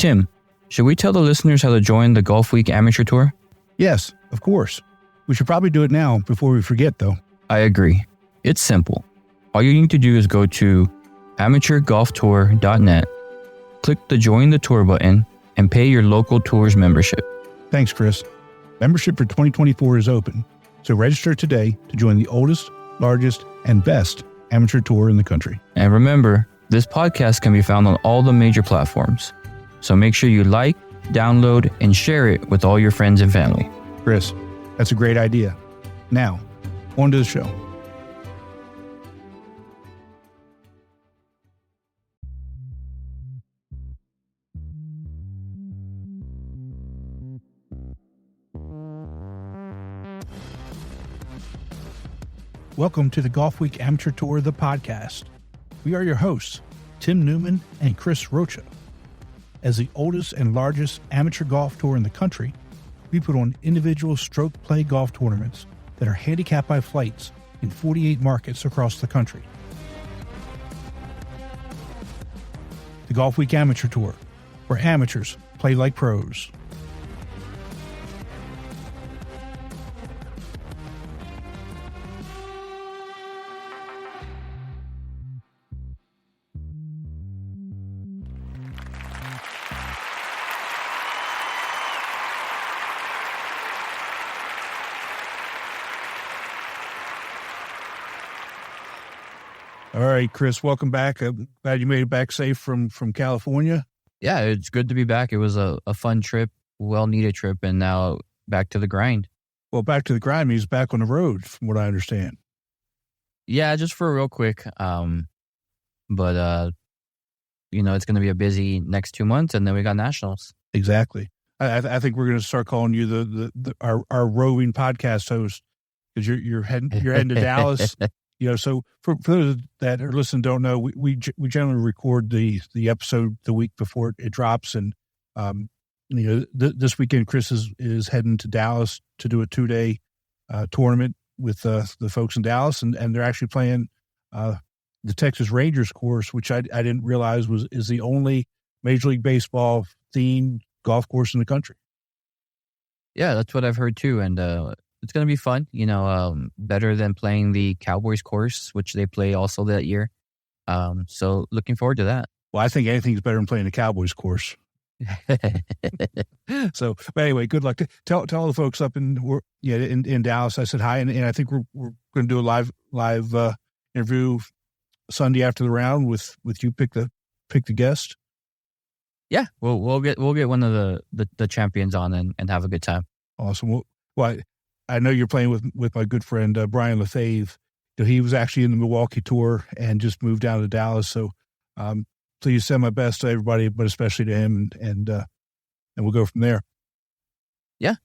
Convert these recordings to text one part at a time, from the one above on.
Tim, should we tell the listeners how to join the Golf Week Amateur Tour? Yes, of course. We should probably do it now before we forget, though. I agree. It's simple. All you need to do is go to amateurgolftour.net, click the Join the Tour button, and pay your local tour's membership. Thanks, Chris. Membership for 2024 is open, so register today to join the oldest, largest, and best amateur tour in the country. And remember, this podcast can be found on all the major platforms. So make sure you like, download, and share it with all your friends and family. Chris, that's a great idea. Now, on to the show. Welcome to the Golf Week Amateur Tour, the podcast. We are your hosts, Tim Newman and Chris Rocha. As the oldest and largest amateur golf tour in the country, we put on individual stroke play golf tournaments that are handicapped by flights in 48 markets across the country. The Golf Week Amateur Tour, where amateurs play like pros. All right, Chris, welcome back. I'm glad you made it back safe from California. Yeah, it's good to be back. It was a fun trip, well-needed trip, and now back to the grind. Well, back to the grind means back on the road, from what I understand. Yeah, just for real quick. But it's going to be a busy next 2 months, and then we got nationals. Exactly. I think we're going to start calling you our roving podcast host, because you're heading to Dallas. So for those that are listening don't know, we generally record the episode the week before it drops, and this weekend Chris is heading to Dallas to do a 2-day tournament with the folks in Dallas, and they're actually playing the Texas Rangers course, which I didn't realize is the only Major League Baseball themed golf course in the country. Yeah, that's what I've heard too, and it's going to be fun, better than playing the Cowboys course, which they play also that year. So looking forward to that. Well, I think anything's better than playing the Cowboys course. But anyway, good luck. Tell all the folks up in Dallas I said hi, and I think we're going to do a live interview Sunday after the round with you pick the guest. Yeah, we'll get one of the champions on and have a good time. Awesome. Well, I know you're playing with my good friend Brian Lefebvre. He was actually in the Milwaukee tour and just moved down to Dallas. So please send my best to everybody, but especially to him, and we'll go from there. Yeah.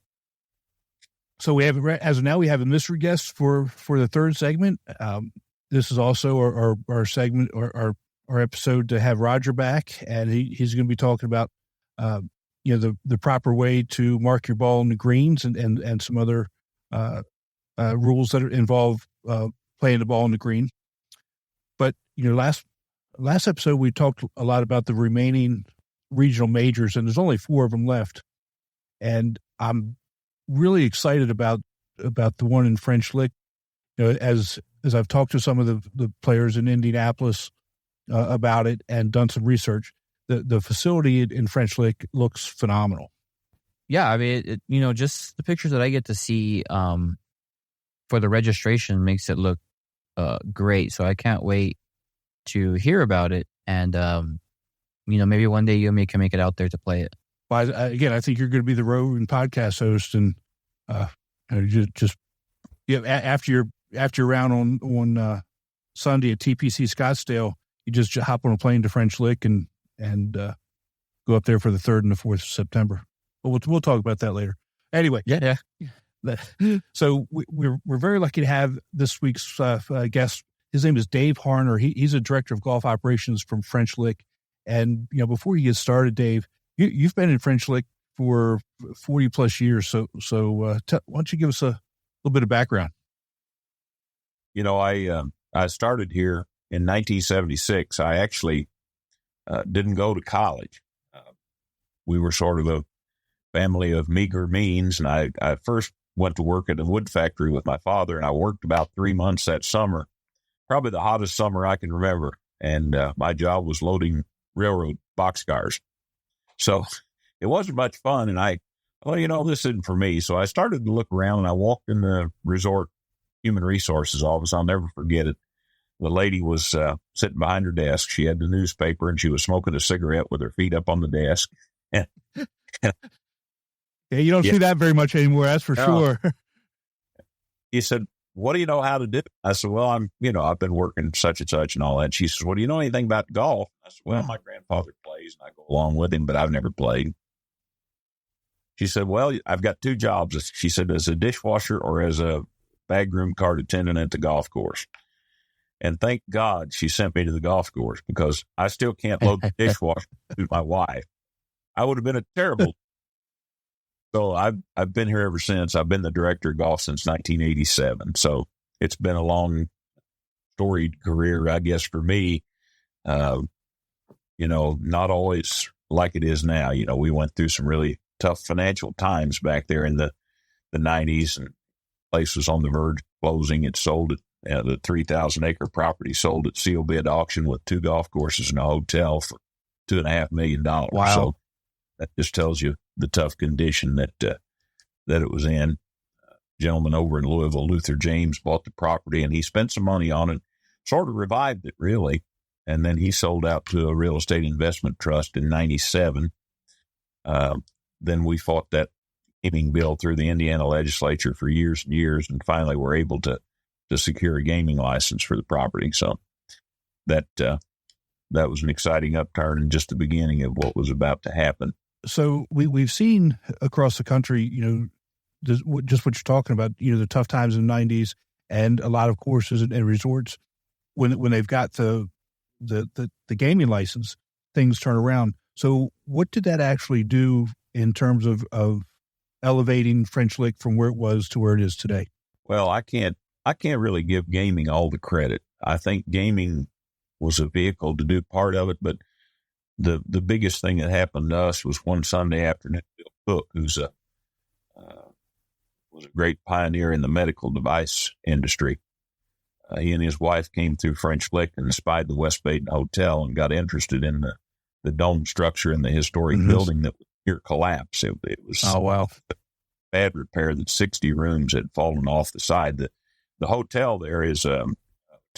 So we have, as of now, we have a mystery guest for the third segment. This is also our segment or our episode to have Roger back, and he's going to be talking about the proper way to mark your ball in the greens and some other rules that involve playing the ball in the green. But last episode we talked a lot about the remaining regional majors, and there's only 4 of them left. And I'm really excited about the one in French Lick. As I've talked to some of the players in Indianapolis about it and done some research, the facility in French Lick looks phenomenal. Yeah, I mean, just the pictures that I get to see for the registration makes it look great. So I can't wait to hear about it. And, maybe one day you and me can make it out there to play it. Well, I think you're going to be the roving podcast host, and after your round on Sunday at TPC Scottsdale, you just hop on a plane to French Lick and go up there for the 3rd and the 4th of September. But we'll talk about that later. Anyway, yeah. So we're very lucky to have this week's guest. His name is Dave Harner. He's a director of golf operations from French Lick. And before you get started, Dave, you've been in French Lick for 40 plus years. So why don't you give us a little bit of background? I started here in 1976. I actually didn't go to college. we were sort of a family of meager means. And I first went to work at a wood factory with my father, and I worked about 3 months that summer, probably the hottest summer I can remember. And my job was loading railroad boxcars. So it wasn't much fun. And this isn't for me. So I started to look around, and I walked in the resort human resources office. I'll never forget it. The lady was sitting behind her desk. She had the newspaper, and she was smoking a cigarette with her feet up on the desk. Yeah, you don't see that very much anymore. That's for sure. He said, "What do you know how to do?" I said, "Well, I've been working such and such and all that." She says, "Well, do you know anything about golf?" I said, "Well, my grandfather plays, and I go along with him, but I've never played." She said, "Well, I've got 2 jobs." She said, "As a dishwasher or as a bagroom cart attendant at the golf course." And thank God she sent me to the golf course, because I still can't load the dishwasher to my wife. I would have been a terrible. So I've been here ever since. I've been the director of golf since 1987. So it's been a long, storied career, I guess, for me. Not always like it is now. We went through some really tough financial times back there in the 90s, and the place was on the verge of closing. It sold it. The 3,000-acre property sold at seal bid auction with 2 golf courses and a hotel for $2.5 million. Wow. So that just tells you the tough condition that it was in. A gentleman over in Louisville, Luther James, bought the property, and he spent some money on it, sort of revived it, really. And then he sold out to a real estate investment trust in 97. Then we fought that gaming bill through the Indiana legislature for years and years, and finally were able to secure a gaming license for the property. So that was an exciting upturn and just the beginning of what was about to happen. So we've seen across the country, just what you're talking about, the tough times in the 90s, and a lot of courses and resorts, when they've got the gaming license, things turn around. So what did that actually do in terms of elevating French Lick from where it was to where it is today? Well, I can't really give gaming all the credit. I think gaming was a vehicle to do part of it, but the biggest thing that happened to us was one Sunday afternoon. Bill Cook, who's was a great pioneer in the medical device industry. He and his wife came through French Lick and spied the West Baden Hotel and got interested in the dome structure and the historic building that was near collapse. It was bad repair that 60 rooms had fallen off the side. The hotel there is a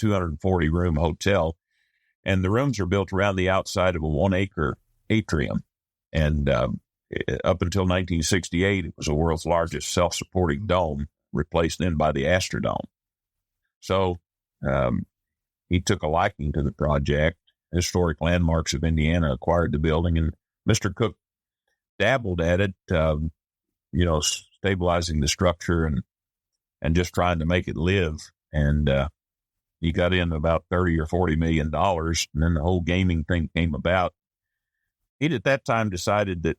240-room hotel, and the rooms are built around the outside of a 1-acre atrium. And up until 1968, it was the world's largest self-supporting dome, replaced then by the Astrodome. So he took a liking to the project. Historic Landmarks of Indiana acquired the building, and Mr. Cook dabbled at it, stabilizing the structure and just trying to make it live. And he got in about $30 or $40 million, and then the whole gaming thing came about. He'd at that time decided that,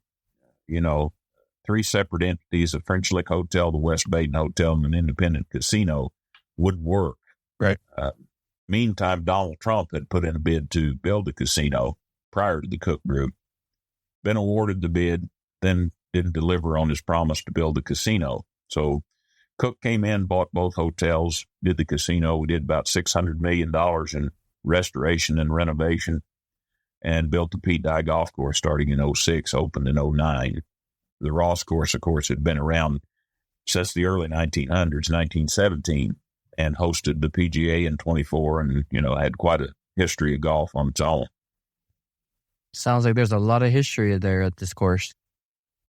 3 separate entities, a French Lick Hotel, the West Baden Hotel, and an independent casino would work. Right. Meantime, Donald Trump had put in a bid to build a casino prior to the Cook Group, been awarded the bid, then didn't deliver on his promise to build the casino. So Cook came in, bought both hotels, did the casino. We did about $600 million in restoration and renovation, and built the Pete Dye Golf Course starting in 2006, opened in 2009. The Ross course, of course, had been around since the early 1900s, 1917, and hosted the PGA in 24, and, had quite a history of golf on its own. Sounds like there's a lot of history there at this course.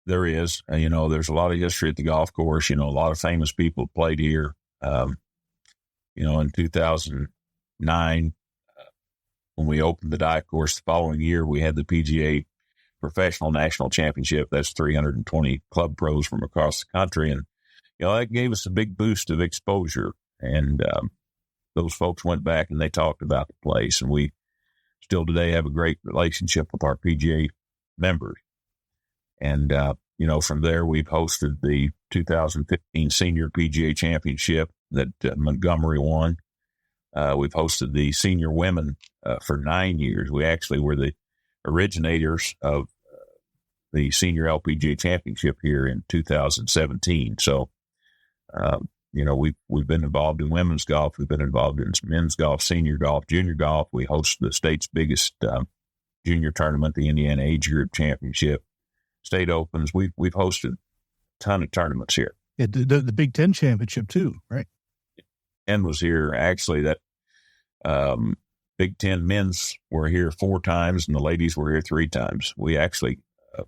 There is. There's a lot of history at the golf course. A lot of famous people played here. In 2009, when we opened the Dye course, the following year, we had the PGA Professional National Championship. That's 320 club pros from across the country. And, that gave us a big boost of exposure. And those folks went back and they talked about the place. And we still today have a great relationship with our PGA members. And, from there, we've hosted the 2015 Senior PGA Championship that Montgomery won. We've hosted the Senior Women for 9 years. We actually were the originators of the Senior LPGA Championship here in 2017. So, we've been involved in women's golf. We've been involved in men's golf, senior golf, junior golf. We host the state's biggest junior tournament, the Indiana Age Group Championship, state opens. We've hosted a ton of tournaments here. Yeah, the Big Ten Championship too, right? And was here. Actually, that Big Ten men's were here 4 times, and the ladies were here 3 times. We actually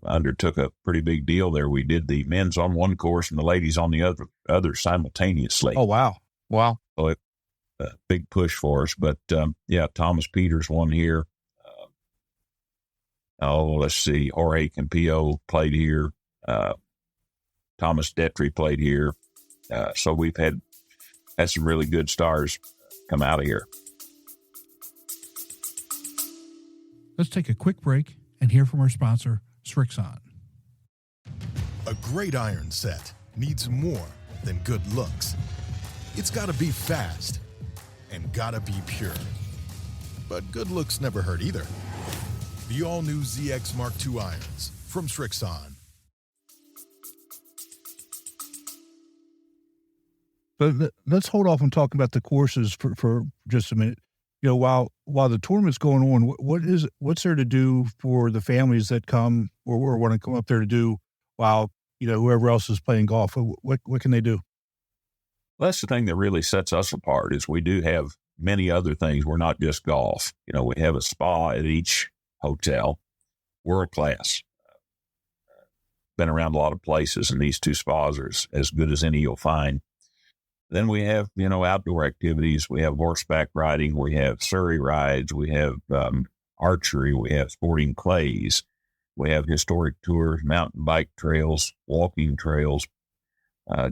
undertook a pretty big deal there. We did the men's on one course and the ladies on the other simultaneously. Oh, wow. So it a big push for us. But, Thomas Peters won here. Let's see. Jorge Campillo played here. Thomas Detry played here. So we've had some really good stars come out of here. Let's take a quick break and hear from our sponsor, Srixon. A great iron set needs more than good looks. It's got to be fast and got to be pure. But good looks never hurt either. The all-new ZX Mark II irons from Srixon. But let's hold off on talking about the courses for just a minute. You know, while the tournament's going on, what's there to do for the families that come or want to come up there to do while, whoever else is playing golf? What can they do? Well, that's the thing that really sets us apart is we do have many other things. We're not just golf. We have a spa at each hotel, world class. Been around a lot of places, and these 2 spas are as good as any you'll find. Then we have, outdoor activities. We have horseback riding. We have Surrey rides. We have archery. We have sporting clays. We have historic tours, mountain bike trails, walking trails,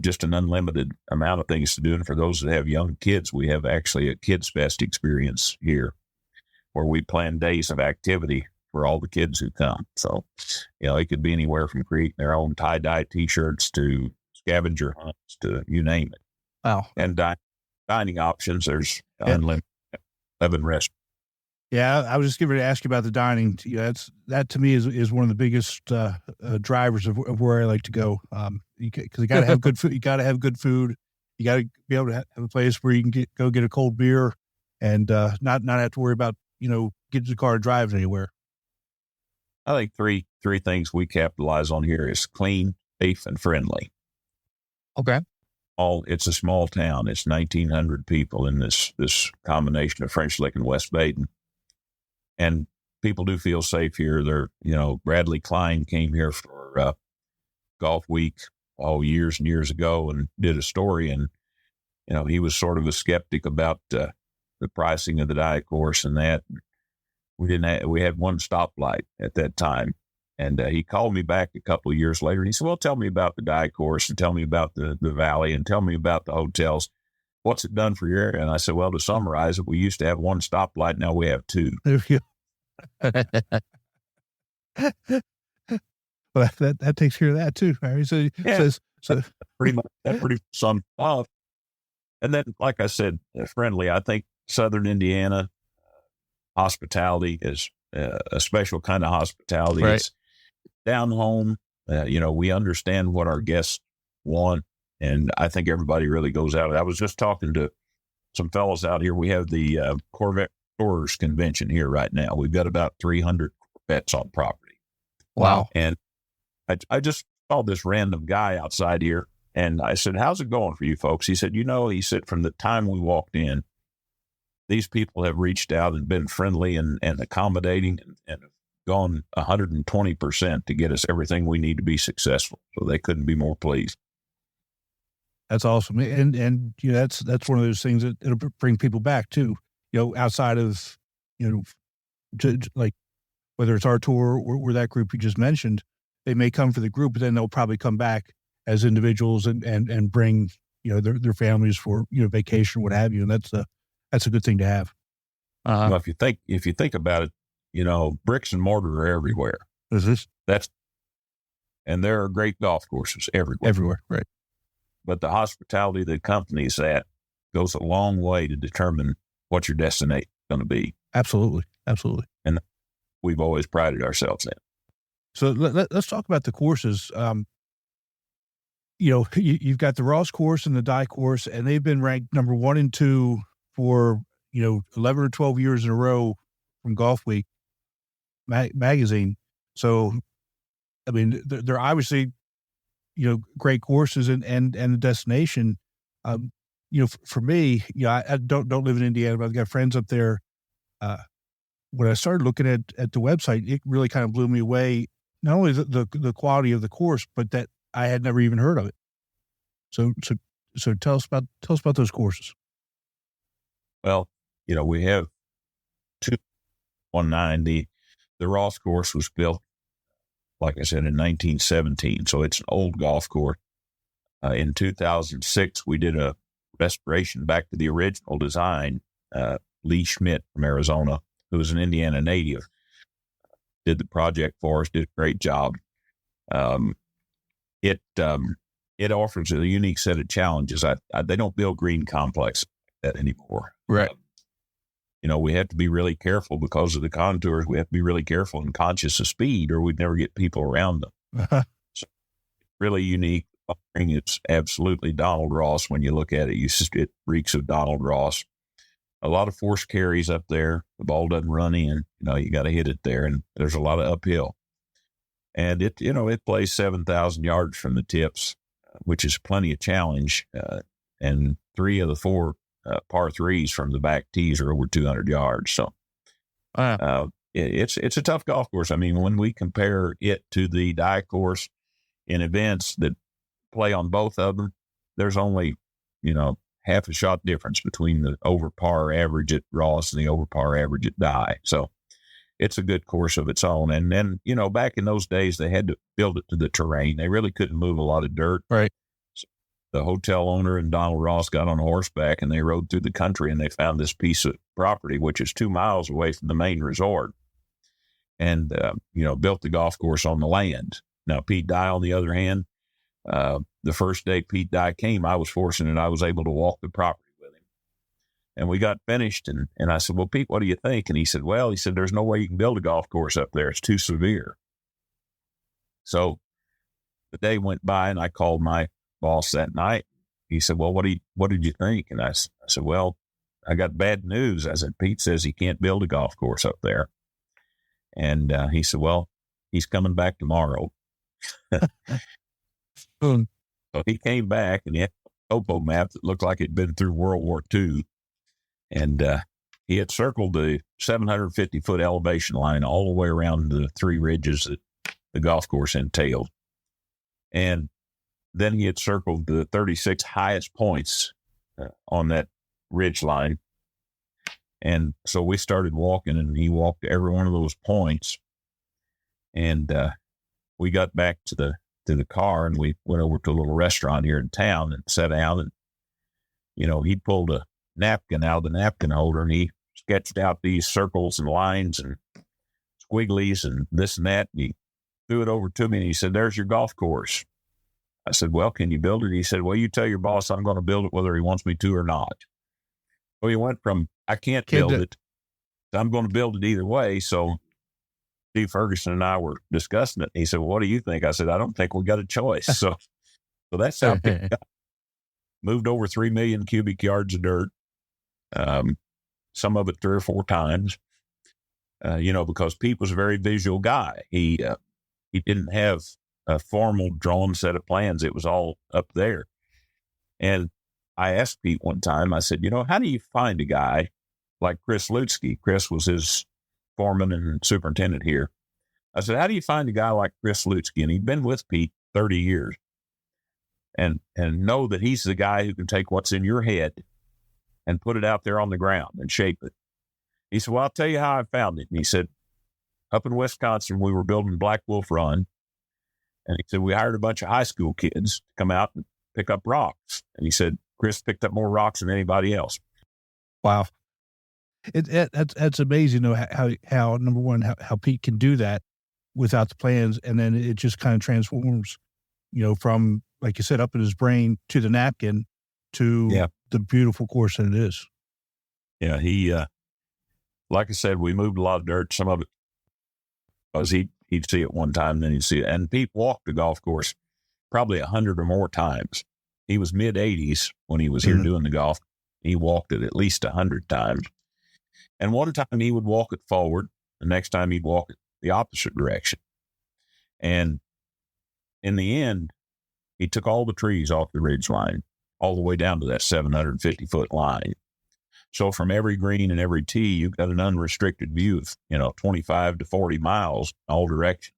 just an unlimited amount of things to do. And for those that have young kids, we have actually a Kids Fest experience here where we plan days of activity for all the kids who come. So, it could be anywhere from creating their own tie-dye T-shirts to scavenger hunts to you name it. Wow. And dining options, there's unlimited 11 restaurants. Yeah, I was just going to ask you about the dining. That to me is one of the biggest drivers of where I like to go. Because you got to have good food. You got to have good food. You got to be able to have a place where you can go get a cold beer and not have to worry about getting the car and driving anywhere. I think three things we capitalize on here is clean, safe, and friendly. Okay. It's a small town. It's 1,900 people in this combination of French Lick and West Baden. And people do feel safe here. Bradley Klein came here for Golf Week years and years ago and did a story. And, he was sort of a skeptic about the pricing of the die course and that. We had one stoplight at that time. And he called me back a couple of years later and he said, well, tell me about the die course and tell me about the valley and tell me about the hotels. What's it done for your area? And I said, well, to summarize it, we used to have one stoplight. Now we have 2. There you go. Well, that takes care of that too. Right? So, yeah, so pretty much that pretty sums up. And then, like I said, friendly. I think Southern Indiana hospitality is a special kind of hospitality. Right. It's down home. We understand what our guests want, and I think everybody really goes out. I was just talking to some fellows out here. We have the Corvette Storers Convention here right now. We've got about 300 Corvettes on property. Wow. And I just saw this random guy outside here, and I said, how's it going for you folks? He said, he said, from the time we walked in, these people have reached out and been friendly and accommodating and have gone 120% to get us everything we need to be successful. So they couldn't be more pleased. That's awesome. And that's one of those things that it'll bring people back too, outside of, like whether it's our tour or that group you just mentioned, they may come for the group, but then they'll probably come back as individuals and bring, their families for, vacation, what have you. And that's a good thing to have. Well, if you think about it, bricks and mortar are everywhere. And there are great golf courses everywhere. Everywhere, right. But the hospitality that accompanies that goes a long way to determine what your destination is going to be. Absolutely. And we've always prided ourselves in. So let's talk about the courses. You've got the Ross course and the Dye course, and they've been ranked number 1 and 2 for 11 or 12 years in a row from Golf Week magazine. So, I mean, they're obviously great courses and the destination. For me, I don't live in Indiana, but I've got friends up there. When I started looking at the website, it really kind of blew me away. Not only the quality of the course, but that I had never even heard of it. So tell us about those courses. Well, we have 219. The Ross course was built, like I said, in 1917. So it's an old golf course. In 2006, we did a restoration back to the original design. Lee Schmidt from Arizona, who was an Indiana native, did the project for us, did a great job. It offers a unique set of challenges. They don't build green complexes like that anymore. Right. We have to be really careful because of the contours. We have to be really careful and conscious of speed, or we'd never get people around them. So, really unique. It's absolutely Donald Ross. When you look at it, it reeks of Donald Ross. A lot of force carries up there. The ball doesn't run in. You got to hit it there, and there's a lot of uphill. And it plays 7,000 yards from the tips, which is plenty of challenge. And 3 of the 4 par 3s from the back tees are over 200 yards. So it's a tough golf course. I mean, when we compare it to the Dye course in events that play on both of them, there's only, half a shot difference between the over par average at Ross and the over par average at Dye. So it's a good course of its own. And then, back in those days, they had to build it to the terrain. They really couldn't move a lot of dirt. Right. So the hotel owner and Donald Ross got on horseback and they rode through the country and they found this piece of property, which is 2 miles away from the main resort, and, built the golf course on the land. Now, Pete Dye, on the other hand, the first day Pete Dye came, I was fortunate. I was able to walk the property with him. And we got finished, and I said, well, Pete, what do you think? And he said, there's no way you can build a golf course up there. It's too severe. So the day went by, and I called my boss that night. He said, well, what did you think? And I said, well, I got bad news. I said, Pete says he can't build a golf course up there. And he said, well, he's coming back tomorrow. So he came back, and he had a topo map that looked like it'd been through World War II. And he had circled the 750-foot elevation line all the way around the 3 ridges that the golf course entailed. And then he had circled the 36 highest points on that ridge line. And so we started walking, and he walked to every one of those points. And we got back to the car, and we went over to a little restaurant here in town and sat down, and, he pulled a napkin out of the napkin holder, and he sketched out these circles and lines and squigglies and this and that. And he threw it over to me, and he said, there's your golf course. I said, well, can you build it? He said, well, you tell your boss I'm going to build it whether he wants me to or not. Well, he went from, I can't build it, to I'm going to build it either way. So Steve Ferguson and I were discussing it. He said, well, what do you think? I said, I don't think we got a choice. So that's how it got. Moved over 3 million cubic yards of dirt. Some of it 3 or 4 times, because Pete was a very visual guy. He didn't have a formal drawn set of plans. It was all up there. And I asked Pete one time, I said, how do you find a guy like Chris Lutzke? Chris was his foreman and superintendent here. I said, how do you find a guy like Chris Lutzke? And he'd been with Pete 30 years and know that he's the guy who can take what's in your head and put it out there on the ground and shape it. He said, well, I'll tell you how I found it. And he said, up in Wisconsin, we were building Black Wolf Run. And he said, we hired a bunch of high school kids to come out and pick up rocks. And he said, Chris picked up more rocks than anybody else. Wow. That's amazing, how number one, how Pete can do that without the plans. And then it just kind of transforms, from, like you said, up in his brain to the napkin to the beautiful course that it is. Yeah. He, like I said, we moved a lot of dirt. Some of it because he he'd see it one time, then he'd see it. And Pete walked the golf course probably 100 or more times. He was mid-80s when he was here doing the golf. He walked it at least 100 times. And one time he would walk it forward. The next time he'd walk it the opposite direction. And in the end, he took all the trees off the ridge line, all the way down to that 750-foot line. So from every green and every tee, you've got an unrestricted view of, 25 to 40 miles in all directions.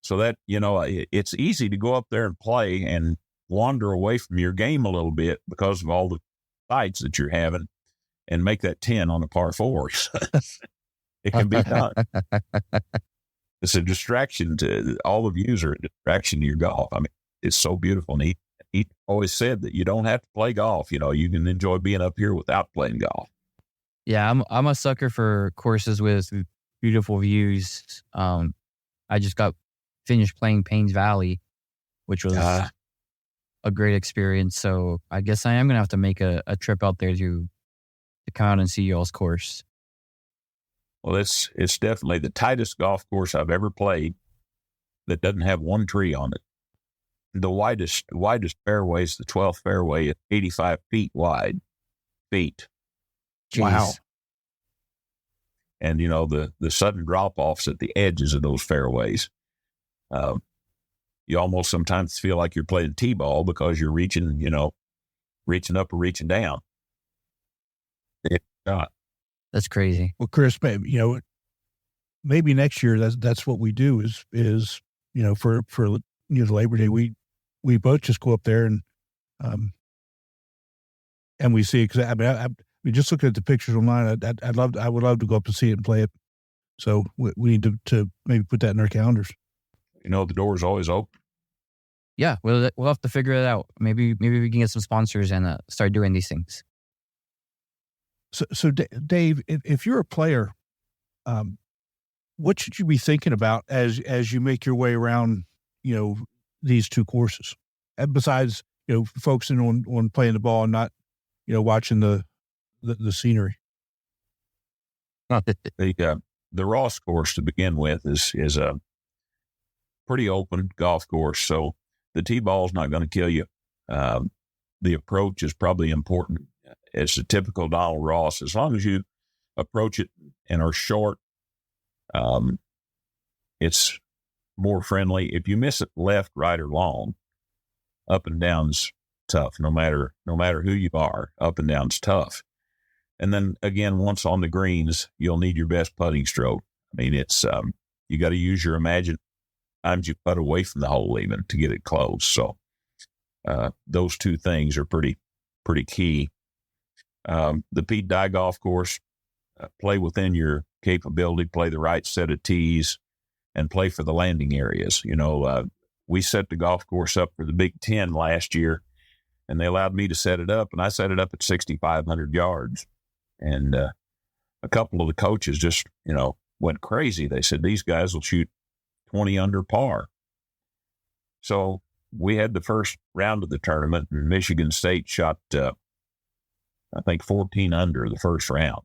So that, it's easy to go up there and play and wander away from your game a little bit because of all the sights that you're having and make that 10 on a par 4. It can be done. It's a distraction to all the views are a distraction to your golf. I mean, it's so beautiful. And he always said that you don't have to play golf. You can enjoy being up here without playing golf. Yeah, I'm a sucker for courses with beautiful views. I just got finished playing Paynes Valley, which was a great experience. So I guess I am going to have to make a trip out there to come out and see y'all's course. Well, it's definitely the tightest golf course I've ever played that doesn't have one tree on it. The widest fairway is the 12th fairway at 85 feet wide. Jeez. Wow. And, the sudden drop-offs at the edges of those fairways. You almost sometimes feel like you're playing T-ball because you're reaching up or reaching down. It's not. That's crazy. Well, Chris, maybe next year that's what we do is for Labor Day we both just go up there and we see it. Because I mean, just looking at the pictures online, I would love to go up and see it and play it. So we need to maybe put that in our calendars. The door's always open. Yeah, we'll have to figure it out. Maybe we can get some sponsors and start doing these things. So Dave, if you're a player, what should you be thinking about as you make your way around, these two courses? And besides, focusing on playing the ball and not, watching the scenery. The Ross course to begin with is a pretty open golf course, so the tee ball's not going to kill you. The approach is probably important. It's a typical Donald Ross. As long as you approach it and are short, it's more friendly. If you miss it left, right, or long, up and down's tough. No matter who you are, up and down's tough. And then again, once on the greens, you'll need your best putting stroke. I mean, it's you got to use your imagination. Times you putt away from the hole even to get it close. So those two things are pretty key. The Pete Dye golf course, play within your capability, play the right set of tees, and play for the landing areas. We set the golf course up for the Big Ten last year, and they allowed me to set it up, and I set it up at 6,500 yards. And a couple of the coaches just, went crazy. They said, these guys will shoot 20 under par. So we had the first round of the tournament, and Michigan State shot, I think 14 under the first round.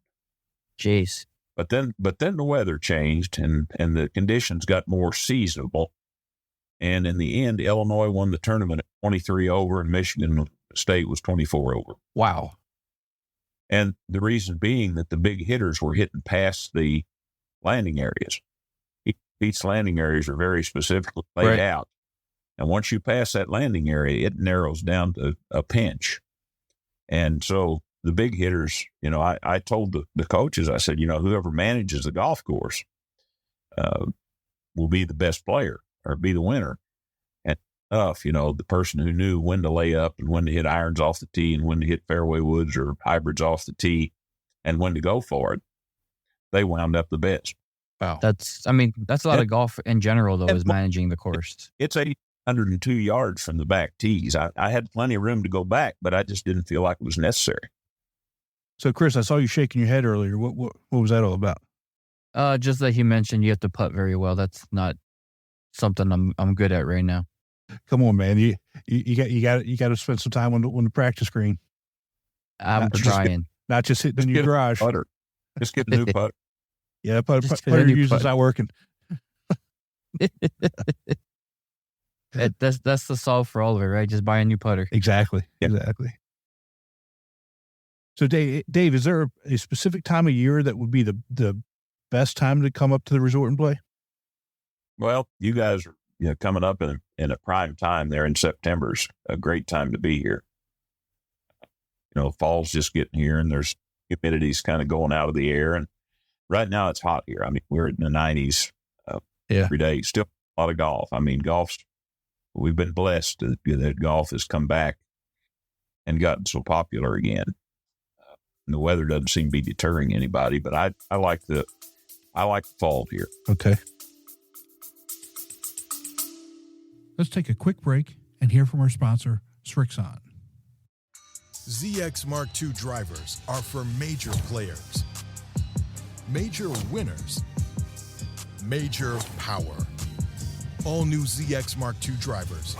Jeez. But then the weather changed and the conditions got more seasonable. And in the end, Illinois won the tournament at 23 over and Michigan State was 24 over. Wow. And the reason being that the big hitters were hitting past the landing areas. Pete's landing areas are very specifically laid out. And once you pass that landing area, it narrows down to a pinch. And so the big hitters, I told the coaches, I said, whoever manages the golf course will be the best player or be the winner. And the person who knew when to lay up and when to hit irons off the tee and when to hit fairway woods or hybrids off the tee and when to go for it, they wound up the best. Wow. That's a lot of golf in general, though, is managing the course. It's 802 yards from the back tees. I had plenty of room to go back, but I just didn't feel like it was necessary. So, Chris, I saw you shaking your head earlier. What was that all about? Just that he mentioned you have to putt very well. That's not something I'm good at right now. Come on, man. You got to spend some time on the practice green. I'm trying. Not just hitting in your garage. Putter. Just get a new putter. Yeah, Just get a putter new use is putter. not working. That's the solve for all of it, right? Just buy a new putter. Exactly. Exactly. So Dave, is there a specific time of year that would be the best time to come up to the resort and play? Well, you guys are coming up in a prime time there in September's a great time to be here. Fall's just getting here and there's humidity's kind of going out of the air. And right now it's hot here. I mean, we're in the 90s every day. Still a lot of golf. I mean, we've been blessed that golf has come back and gotten so popular again. And the weather doesn't seem to be deterring anybody, but I like the fall here. Okay. Let's take a quick break and hear from our sponsor, Srixon. ZX Mark II drivers are for major players, major winners, major power. All new ZX Mark II drivers,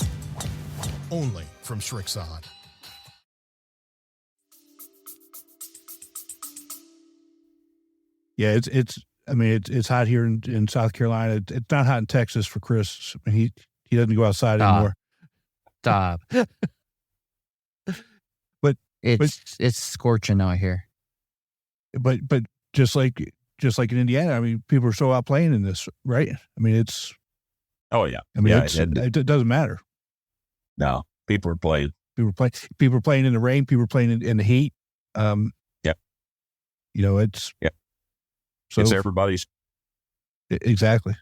only from Srixon. Yeah, it's hot here in South Carolina. It's not hot in Texas for Chris. I mean, he doesn't go outside anymore. Stop. But it's scorching out here. But just like in Indiana, I mean, people are still out playing in this, right? I mean, it's. Oh yeah. I mean, yeah, it doesn't matter. No, people are playing. People are playing in the rain. People are playing in the heat. Yep. It's. Yep. So it's everybody's. Exactly.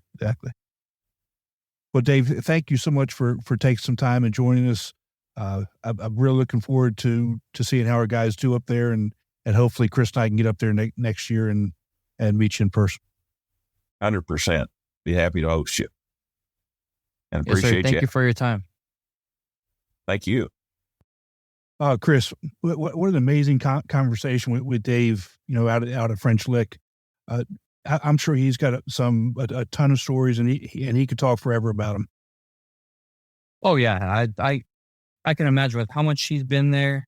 Well, Dave, thank you so much for taking some time and joining us. I'm really looking forward to seeing how our guys do up there, and hopefully Chris and I can get up there next year and meet you in person. 100%. Be happy to host you. And Yes, appreciate sir. Thank you for your time. Thank you. Chris, what an amazing conversation with Dave, out of French Lick. I'm sure he's got a ton of stories, and he could talk forever about them. Oh yeah, I can imagine with how much he's been there.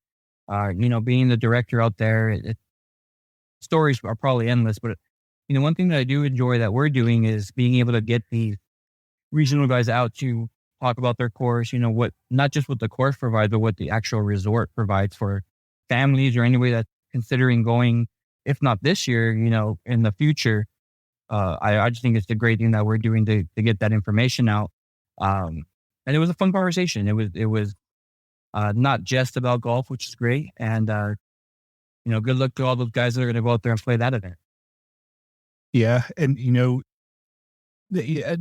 Being the director out there, stories are probably endless. But one thing that I do enjoy that we're doing is being able to get these regional guys out to talk about their course. What not just what the course provides, but what the actual resort provides for families or anybody that's considering going. If not this year, in the future, I just think it's a great thing that we're doing to get that information out. And it was a fun conversation. It was not just about golf, which is great. And, good luck to all those guys that are going to go out there and play that event. Yeah. And,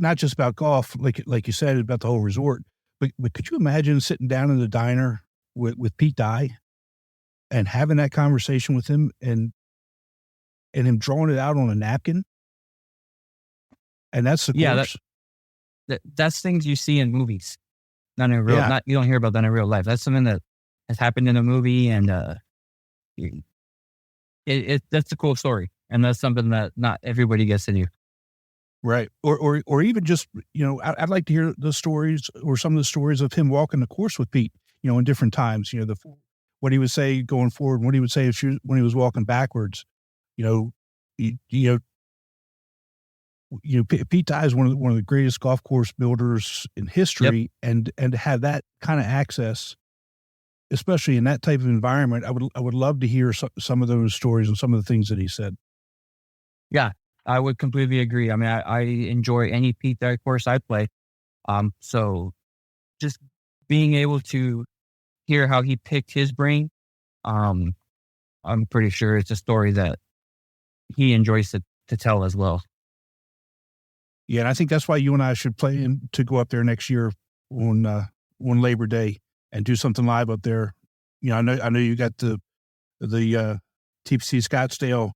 not just about golf, like you said, about the whole resort, but could you imagine sitting down in the diner with Pete Dye and having that conversation with him and him drawing it out on a napkin? And that's the course. That's things you see in movies. Not in real. Yeah. You don't hear about that in real life. That's something that has happened in a movie, and that's a cool story, and that's something that not everybody gets to do. Right, or even just I'd like to hear the stories or some of the stories of him walking the course with Pete. In different times. What he would say going forward, and what he would say when he was walking backwards. Pete Dye is one of the greatest golf course builders in history, yep. and to have that kind of access, especially in that type of environment, I would love to hear some of those stories and some of the things that he said. Yeah, I would completely agree. I mean, I enjoy any Pete Dye course I play. So just being able to hear how he picked his brain, I'm pretty sure it's a story that he enjoys to tell as well. Yeah, and I think that's why you and I should plan to go up there next year on Labor Day and do something live up there. I know you got the TPC Scottsdale,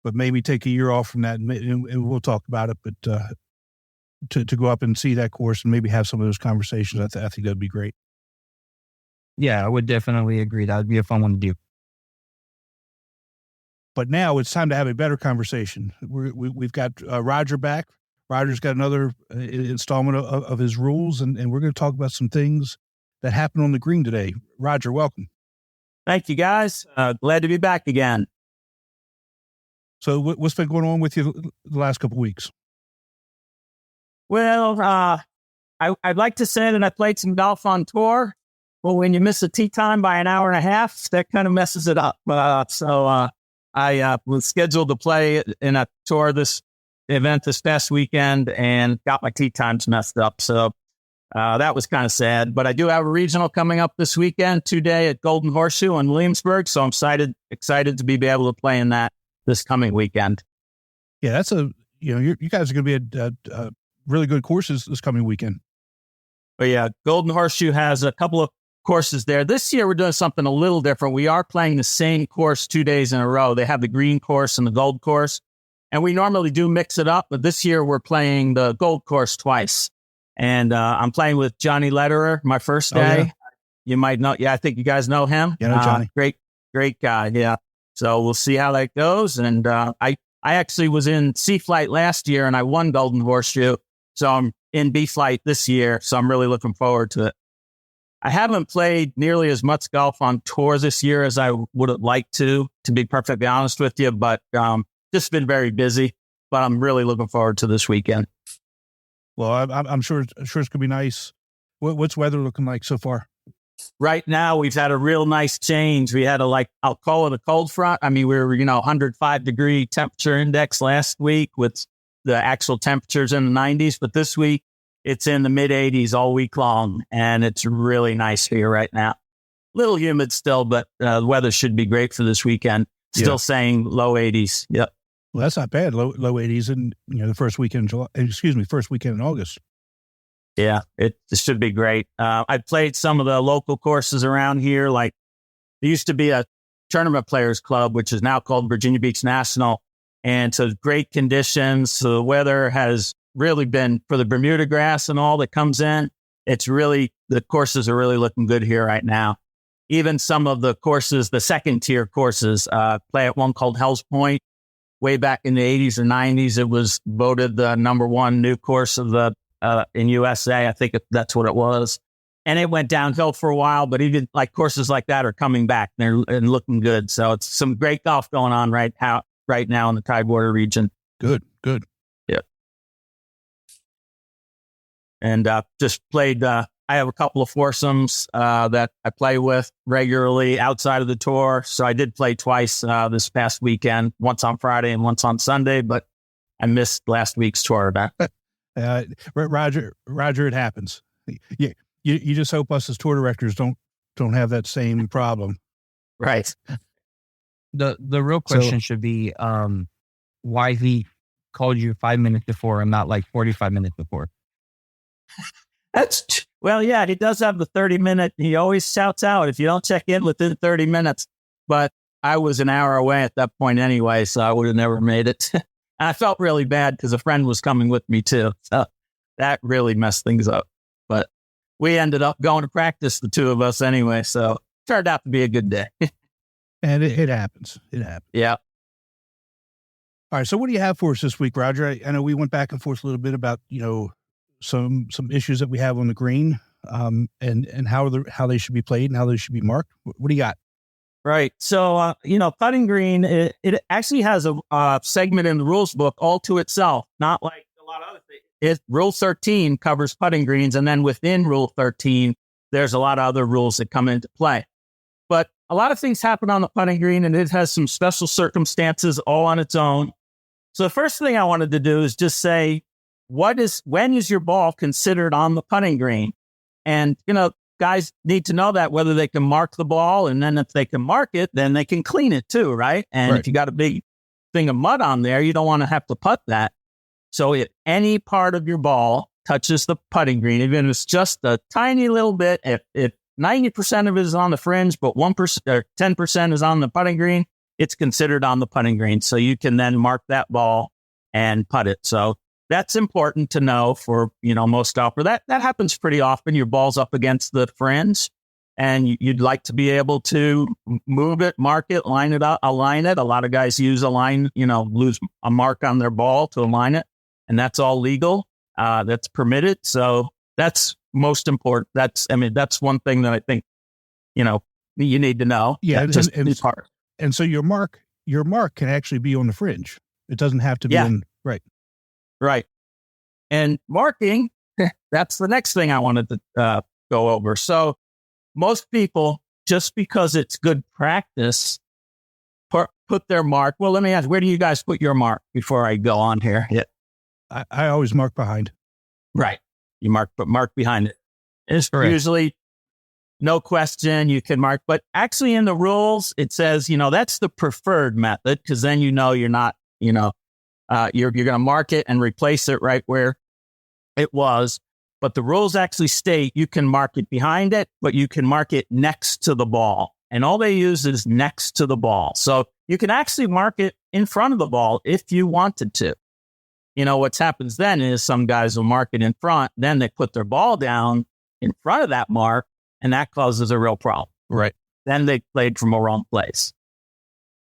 but maybe take a year off from that, and we'll talk about it. But to go up and see that course and maybe have some of those conversations, I think that'd be great. Yeah, I would definitely agree. That would be a fun one to do. But now it's time to have a better conversation. We've got Roger back. Roger's got another installment of his rules, and we're going to talk about some things that happened on the green today. Roger, welcome. Thank you, guys. Glad to be back again. So what's been going on with you the last couple of weeks? Well, I'd like to say that I played some golf on tour. Well, when you miss a tee time by an hour and a half, that kind of messes it up. So I was scheduled to play in a tour event this past weekend and got my tee times messed up. So that was kind of sad. But I do have a regional coming up this weekend, 2-day at Golden Horseshoe in Williamsburg. So I'm excited to be able to play in that this coming weekend. Yeah, that's you guys are going to be at really good courses this coming weekend. But yeah, Golden Horseshoe has a couple of courses there. This year, we're doing something a little different. We are playing the same course 2 days in a row. They have the green course and the gold course. And we normally do mix it up, but this year we're playing the gold course twice. And I'm playing with Johnny Lederer, my first day. Oh, yeah. You might know. Yeah, I think you guys know him. Yeah, know Johnny. Great guy. Yeah. So we'll see how that goes. And I actually was in C Flight last year and I won Golden Horseshoe. So I'm in B Flight this year. So I'm really looking forward to it. I haven't played nearly as much golf on tour this year as I would have liked to be perfectly honest with you, but just been very busy, but I'm really looking forward to this weekend. Well, I'm sure it's going to be nice. What's weather looking like so far? Right now, we've had a real nice change. We had I'll call it a cold front. I mean, we were, 105 degree temperature index last week with the actual temperatures in the 90s, but this week it's in the mid 80s all week long. And it's really nice here right now. Little humid still, but the weather should be great for this weekend. Still saying low 80s. Yep. Well, that's not bad. Low 80s in the first weekend in August. Yeah, it should be great. I've played some of the local courses around here. Like there used to be a tournament players club, which is now called Virginia Beach National. And so great conditions. So the weather has really been for the Bermuda grass and all that comes in. The courses are really looking good here right now. Even some of the courses, the second tier courses, play at one called Hell's Point. Way back in the 80s or 90s, it was voted the number one new course of in USA. I think that's what it was. And it went downhill for a while, but even like courses like that are coming back and looking good. So it's some great golf going on right now in the Tidewater region. Good. Yeah. And just played, I have a couple of foursomes that I play with regularly outside of the tour. So I did play twice this past weekend, once on Friday and once on Sunday, but I missed last week's tour event. Roger, it happens. You just hope us as tour directors don't have that same problem. Right. The real question should be why he called you 5 minutes before and not like 45 minutes before. Well, yeah, he does have the 30-minute. He always shouts out if you don't check in within 30 minutes. But I was an hour away at that point anyway, so I would have never made it. And I felt really bad because a friend was coming with me too. So that really messed things up. But we ended up going to practice, the two of us anyway. So it turned out to be a good day. And it happens. Yeah. All right. So what do you have for us this week, Roger? I know we went back and forth a little bit about, some issues that we have on the green, and how they should be played and how they should be marked. What do you got? Right. So, putting green, it actually has a segment in the rules book all to itself, not like a lot of other things. Rule 13 covers putting greens. And then within Rule 13, there's a lot of other rules that come into play. But a lot of things happen on the putting green, and it has some special circumstances all on its own. So the first thing I wanted to do is just say, when is your ball considered on the putting green? And, guys need to know that whether they can mark the ball, and then if they can mark it, then they can clean it too, right? And if you got a big thing of mud on there, you don't want to have to putt that. So if any part of your ball touches the putting green, even if it's just a tiny little bit, if 90% of it is on the fringe, but 1% or 10% is on the putting green, it's considered on the putting green. So you can then mark that ball and putt it. So that's important to know for, most golfer. That happens pretty often. Your ball's up against the fringe and you'd like to be able to move it, mark it, line it up, align it. A lot of guys use lose a mark on their ball to align it. And that's all legal. That's permitted. So that's most important. That's one thing that I think, you need to know. Yeah. And so your mark can actually be on the fringe. It doesn't have to be right. Right. And marking, that's the next thing I wanted to go over. So most people, just because it's good practice, put their mark. Well, let me ask, where do you guys put your mark before I go on here? Yeah. I always mark behind. Right. You mark behind it. It's usually no question. You can mark, but actually in the rules, it says, that's the preferred method, because then you're not, you're going to mark it and replace it right where it was. But the rules actually state you can mark it behind it, but you can mark it next to the ball. And all they use is next to the ball. So you can actually mark it in front of the ball if you wanted to. What happens then is some guys will mark it in front, then they put their ball down in front of that mark, and that causes a real problem. Right. Then they played from a wrong place.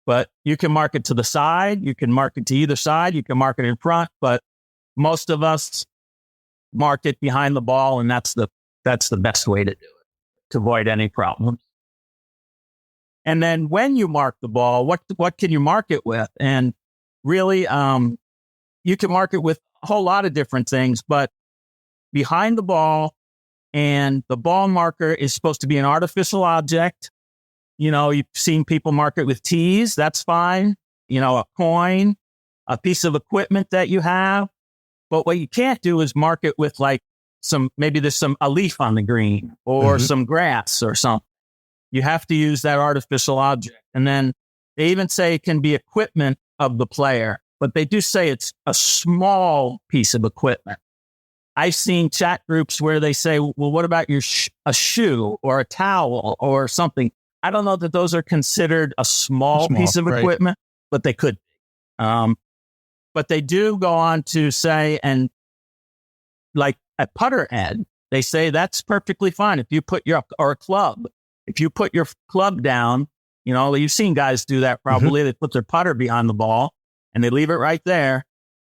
But you can mark it to the side, you can mark it to either side, you can mark it in front, but most of us mark it behind the ball, and that's the best way to do it, to avoid any problems. And then when you mark the ball, what can you mark it with? And really, you can mark it with a whole lot of different things, but behind the ball, and the ball marker is supposed to be an artificial object. You've seen people mark it with tees. That's fine. A coin, a piece of equipment that you have. But what you can't do is mark it with maybe there's a leaf on the green or some grass or something. You have to use that artificial object. And then they even say it can be equipment of the player, but they do say it's a small piece of equipment. I've seen chat groups where they say, well, what about a shoe or a towel or something? I don't know that those are considered a small piece of equipment, but they could be. But they do go on to say, and like a putter head, they say that's perfectly fine. If you put or a club, if you put your club down, you've seen guys do that probably. They put their putter behind the ball and they leave it right there.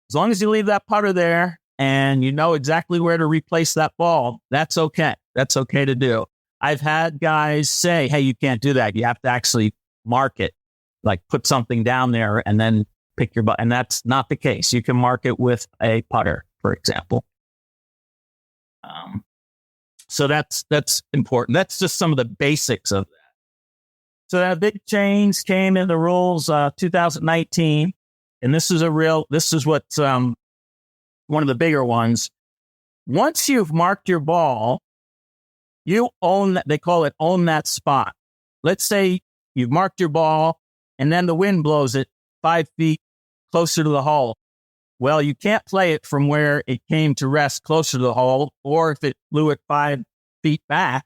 As long as you leave that putter there and you know exactly where to replace that ball, that's okay. That's okay to do. I've had guys say, hey, you can't do that. You have to actually mark it, like put something down there and then pick your ball. And that's not the case. You can mark it with a putter, for example. So that's important. That's just some of the basics of that. So that big change came in the rules 2019, and this is what's one of the bigger ones. Once you've marked your ball, you own that. They call it own that spot. Let's say you've marked your ball, and then the wind blows it 5 feet closer to the hole. Well, you can't play it from where it came to rest closer to the hole, or if it blew it 5 feet back,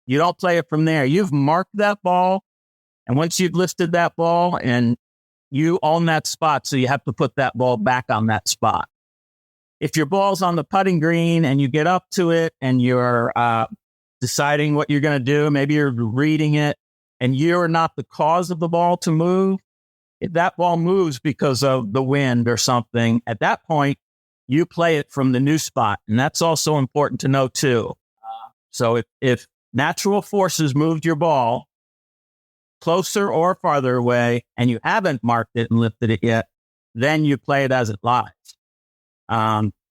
you don't play it from there. You've marked that ball, and once you've lifted that ball, and you own that spot, so you have to put that ball back on that spot. If your ball's on the putting green and you get up to it and you're deciding what you're going to do, maybe you're reading it, and you're not the cause of the ball to move, if that ball moves because of the wind or something, at that point, you play it from the new spot. And that's also important to know too. So if natural forces moved your ball closer or farther away, and you haven't marked it and lifted it yet, then you play it as it lies.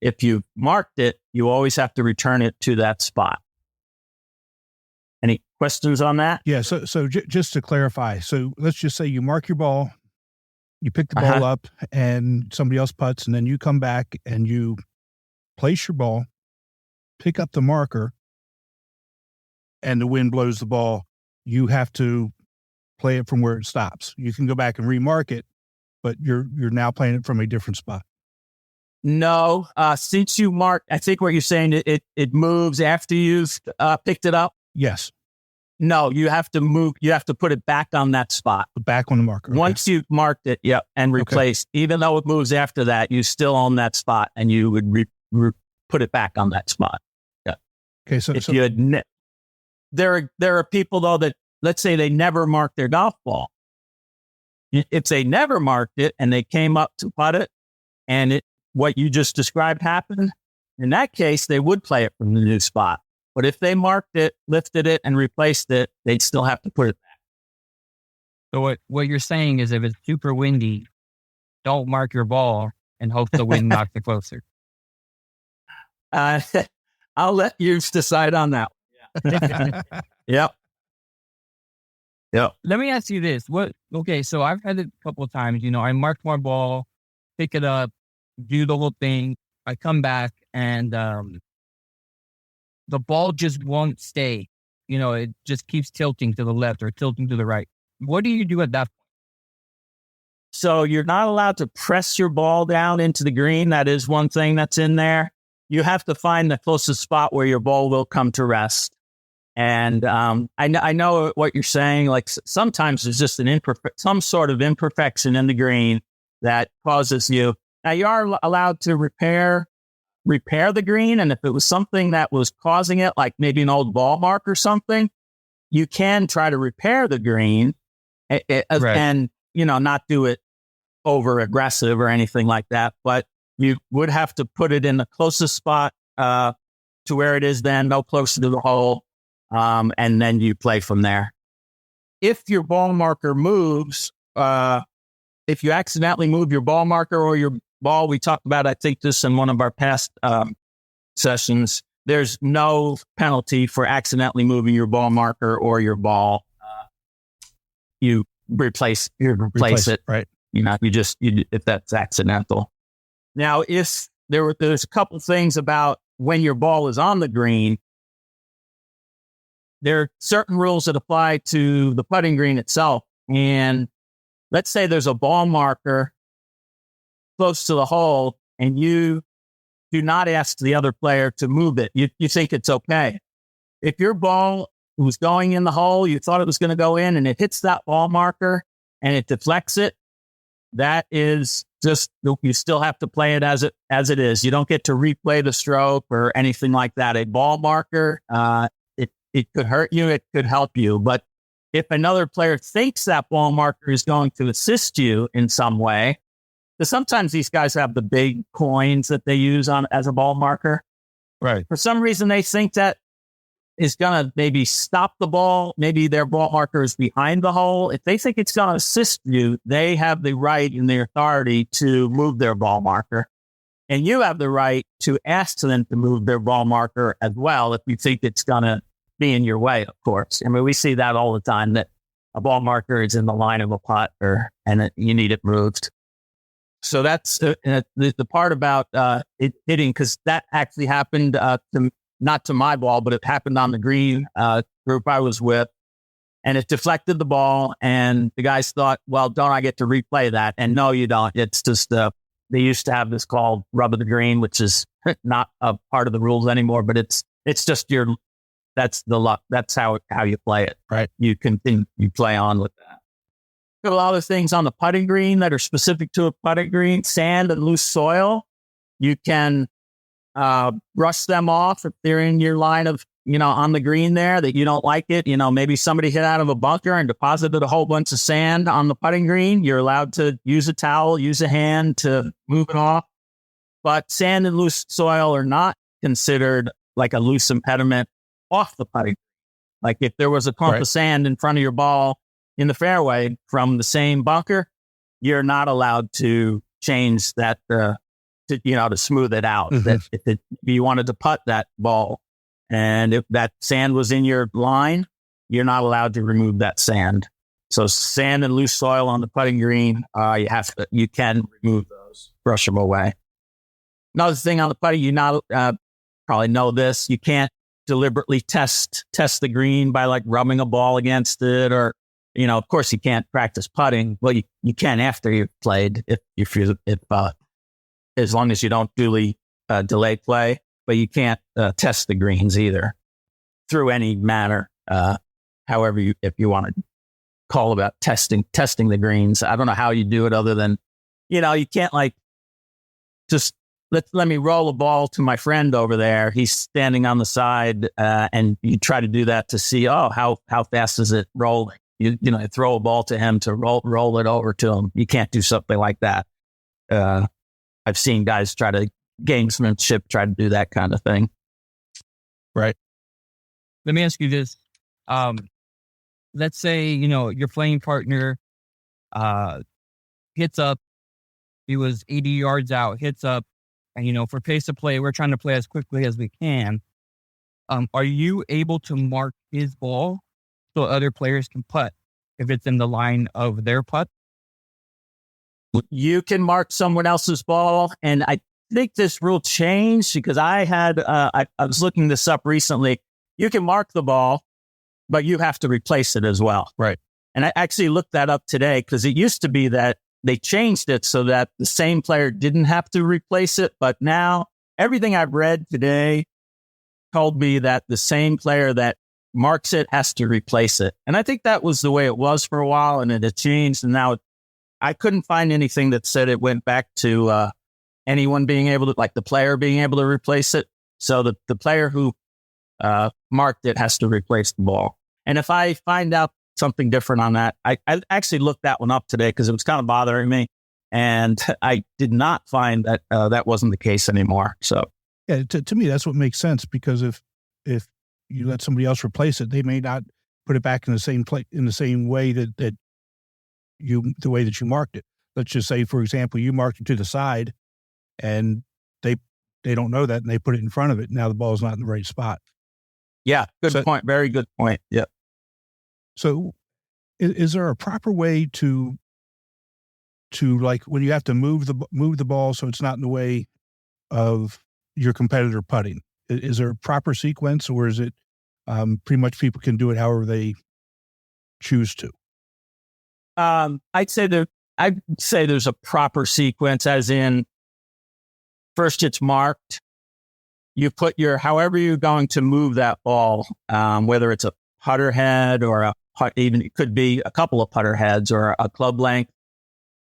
If you've marked it, you always have to return it to that spot. Any questions on that? Yeah. So just to clarify, so let's just say you mark your ball, you pick the ball up, and somebody else putts, and then you come back and you place your ball, pick up the marker, and the wind blows the ball. You have to play it from where it stops. You can go back and remark it, but you're now playing it from a different spot. No, since you marked, I think what you're saying, it moves after you've picked it up. Yes. No, you have to move. You have to put it back on that spot. Back on the marker. Okay. Once you've marked it, and replaced, even though it moves after that, you still own that spot, and you would put it back on that spot. Yeah. Okay. So you admit, there are people though that, let's say they never marked their golf ball. If they never marked it and they came up to putt it, and what you just described happened, in that case, they would play it from the new spot. But if they marked it, lifted it, and replaced it, they'd still have to put it back. So what you're saying is if it's super windy don't mark your ball and hope the wind knocks it closer? I'll let you decide on that. Yep. Yep. Let me ask you this. Okay, so I've had it a couple of times. I mark my ball, pick it up, do the whole thing. I come back and the ball just won't stay. It just keeps tilting to the left or tilting to the right. What do you do at that point? So you're not allowed to press your ball down into the green. That is one thing that's in there. You have to find the closest spot where your ball will come to rest. And I know what you're saying. Like sometimes there's just some sort of imperfection in the green that causes you. Now you are allowed to repair the green, and if it was something that was causing it, like maybe an old ball mark or something, you can try to repair the green, and not do it over aggressive or anything like that. But you would have to put it in the closest spot to where it is then, no closer to the hole. And then you play from there. If your ball marker moves, if you accidentally move your ball marker or your ball, we talked about, I think this in one of our past sessions, there's no penalty for accidentally moving your ball marker or your ball. You replace it. Right. If that's accidental. Now, if there's a couple things about when your ball is on the green, there are certain rules that apply to the putting green itself. And let's say there's a ball marker close to the hole and you do not ask the other player to move it. You think it's okay. If your ball was going in the hole, you thought it was going to go in and it hits that ball marker and it deflects it, that is just, you still have to play it as it is. You don't get to replay the stroke or anything like that. A ball marker, it could hurt you, it could help you. But if another player thinks that ball marker is going to assist you in some way, because sometimes these guys have the big coins that they use as a ball marker. Right. For some reason, they think that is going to maybe stop the ball. Maybe their ball marker is behind the hole. If they think it's going to assist you, they have the right and the authority to move their ball marker. And you have the right to ask them to move their ball marker as well if you think it's going to be in your way, of course. I mean, we see that all the time, that a ball marker is in the line of a putt and you need it moved. So that's the part about it hitting, because that actually happened not to my ball, but it happened on the green group I was with, and it deflected the ball. And the guys thought, well, don't I get to replay that? And no, you don't. It's just they used to have this called rub of the green, which is not a part of the rules anymore. But it's just that's the luck. That's how you play it. Right. You play on with that. Got a lot of things on the putting green that are specific to a putting green. Sand and loose soil. You can brush them off if they're in your line of, on the green there, that you don't like it. Maybe somebody hit out of a bunker and deposited a whole bunch of sand on the putting green. You're allowed to use a towel, use a hand to move it off. But sand and loose soil are not considered like a loose impediment off the putting. Like if there was a clump of sand in front of your ball in the fairway from the same bunker, you're not allowed to change that to smooth it out. Mm-hmm. That if you wanted to putt that ball and if that sand was in your line, you're not allowed to remove that sand. So sand and loose soil on the putting green, you can remove those, brush them away. Another thing on the putting, you probably know this, you can't deliberately test the green by like rubbing a ball against it, or of course you can't practice putting. Well, you can after you've played if as long as you don't duly delay play, but you can't test the greens either through any manner. However, if you want to call about testing the greens, I don't know how you do it other than you can't like just let me roll a ball to my friend over there. He's standing on the side, and you try to do that to see, how fast is it rolling? You throw a ball to him to roll it over to him. You can't do something like that. I've seen guys try to do that kind of thing. Right. Let me ask you this. Let's say, your playing partner hits up he was 80 yards out, hits up, and for pace of play, we're trying to play as quickly as we can. Are you able to mark his ball so other players can putt if it's in the line of their putt? You can mark someone else's ball, and I think this rule changed because I was looking this up recently. You can mark the ball, but you have to replace it as well. Right. And I actually looked that up today because it used to be that they changed it so that the same player didn't have to replace it. But now everything I've read today told me that the same player that marks it has to replace it. And I think that was the way it was for a while, and it had changed. And now I couldn't find anything that said it went back to anyone being able to, like the player being able to replace it. So the player who marked it has to replace the ball. And if I find out something different on that, I actually looked that one up today because it was kind of bothering me. And I did not find that that wasn't the case anymore. So yeah, to me, that's what makes sense, because if you let somebody else replace it, they may not put it back in the same place in the same way the way that you marked it. Let's just say, for example, you marked it to the side, and they don't know that, and they put it in front of it. Now the ball is not in the right spot. yeah, good point. Very good point. Yeah. So, is there a proper way to like when you have to move the ball so it's not in the way of your competitor putting? Is there a proper sequence, or is it pretty much people can do it however they choose to? I'd say there's a proper sequence, as in first it's marked. You put however you're going to move that ball, whether it's a putter head or even it could be a couple of putter heads or a club length.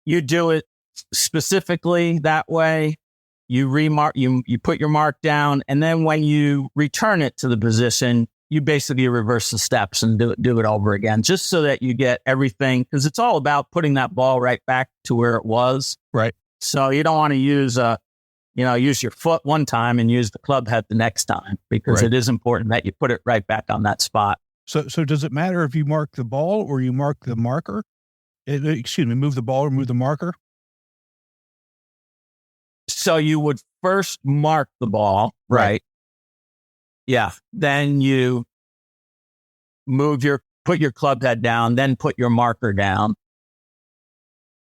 You do it specifically that way. You put your mark down, and then when you return it to the position, you basically reverse the steps and do it over again, just so that you get everything, because it's all about putting that ball right back to where it was. Right. So you don't want to use your foot one time and use the club head the next time, because Right. it is important that you put it right back on that spot. So does it matter if you mark the ball or you mark the marker? Move the ball or move the marker? So you would first mark the ball, right? Yeah. Then you put your club head down, then put your marker down.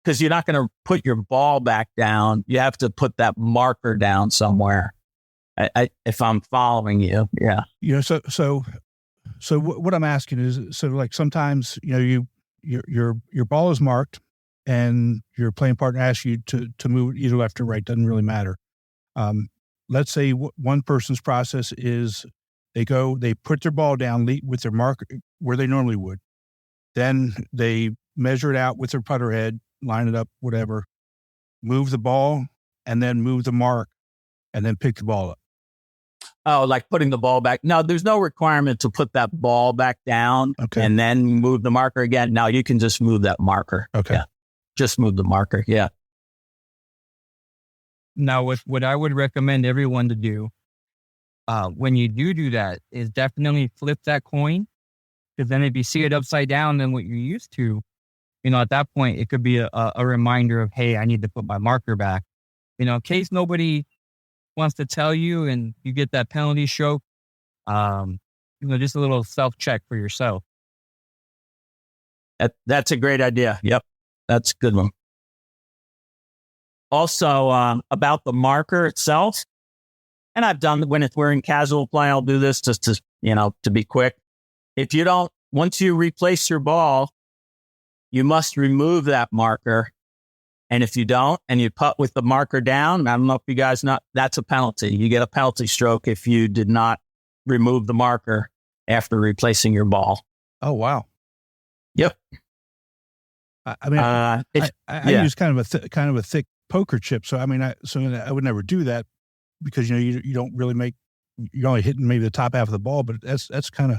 Because you're not going to put your ball back down. You have to put that marker down somewhere. If I'm following you. Yeah. So what I'm asking is, so like sometimes, your ball is marked and your playing partner asks you to move it either left or right. Doesn't really matter. Let's say one person's process is they put their ball down with their marker where they normally would. Then they measure it out with their putter head, line it up, whatever, move the ball, and then move the mark, and then pick the ball up. Oh, like putting the ball back. No, there's no requirement to put that ball back down and then move the marker again. No, you can just move that marker. Okay. Yeah. Just move the marker. Yeah. Now, what I would recommend everyone to do when you do that is definitely flip that coin, because then if you see it upside down than what you're used to, at that point, it could be a reminder of, hey, I need to put my marker back. In case nobody wants to tell you and you get that penalty stroke, just a little self-check for yourself. That's a great idea. Yep. That's a good one. Also, about the marker itself, and I've done when we're in casual play, I'll do this just to be quick. Once you replace your ball, you must remove that marker. And if you don't, and you putt with the marker down, I don't know if you guys know, that's a penalty. You get a penalty stroke if you did not remove the marker after replacing your ball. Oh, wow. Yep. I use kind of a thick poker chip. So, I would never do that, because, you don't really you're only hitting maybe the top half of the ball, but that's kind of.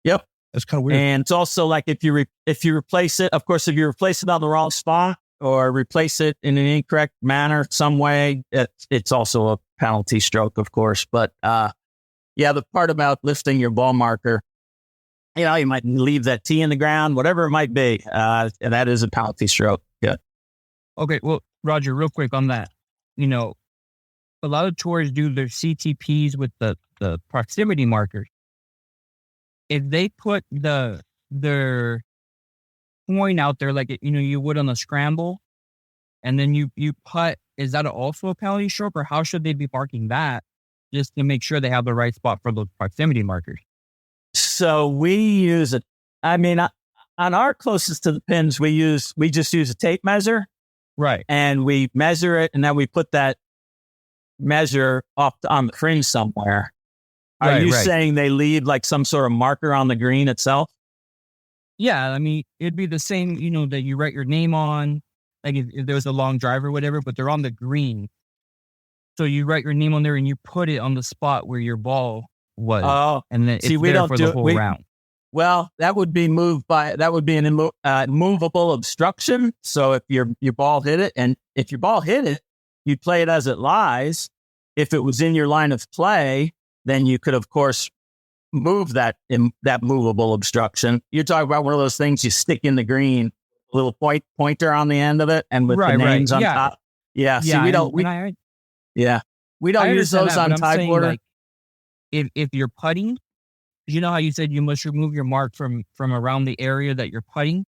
Yep. That's kind of weird. And it's also like if you replace it, of course, if you replace it on the wrong spot or replace it in an incorrect manner, some way, it's also a penalty stroke, of course. But the part about lifting your ball marker, you might leave that tee in the ground, whatever it might be. And that is a penalty stroke. Yeah. Okay, well, Roger, real quick on that. You know, a lot of tours do their CTPs with the proximity markers. If they put their coin out there like you would on a scramble, and then you putt, is that also a penalty stroke, or how should they be marking that just to make sure they have the right spot for those proximity markers? So we use it. I mean, on our closest to the pins, we just use a tape measure, Right. and we measure it, and then we put that measure off on the fringe somewhere. Are you saying they leave like some sort of marker on the green itself? Yeah, I mean, it'd be the same, that you write your name on, like if there was a long drive or whatever, but they're on the green. So you write your name on there and you put it on the spot where your ball was. Oh, and then it's there for the whole round. Well, that would be an movable obstruction. So if your ball hit it, and if your ball hit it, you play it as it lies. If it was in your line of play, then you could, of course, move that movable obstruction. You're talking about one of those things you stick in the green, a little pointer on the end of it, and with the names on top. Yeah. See, we don't use those on tie border. Like, if you're putting, you know how you said you must remove your mark from around the area that you're putting?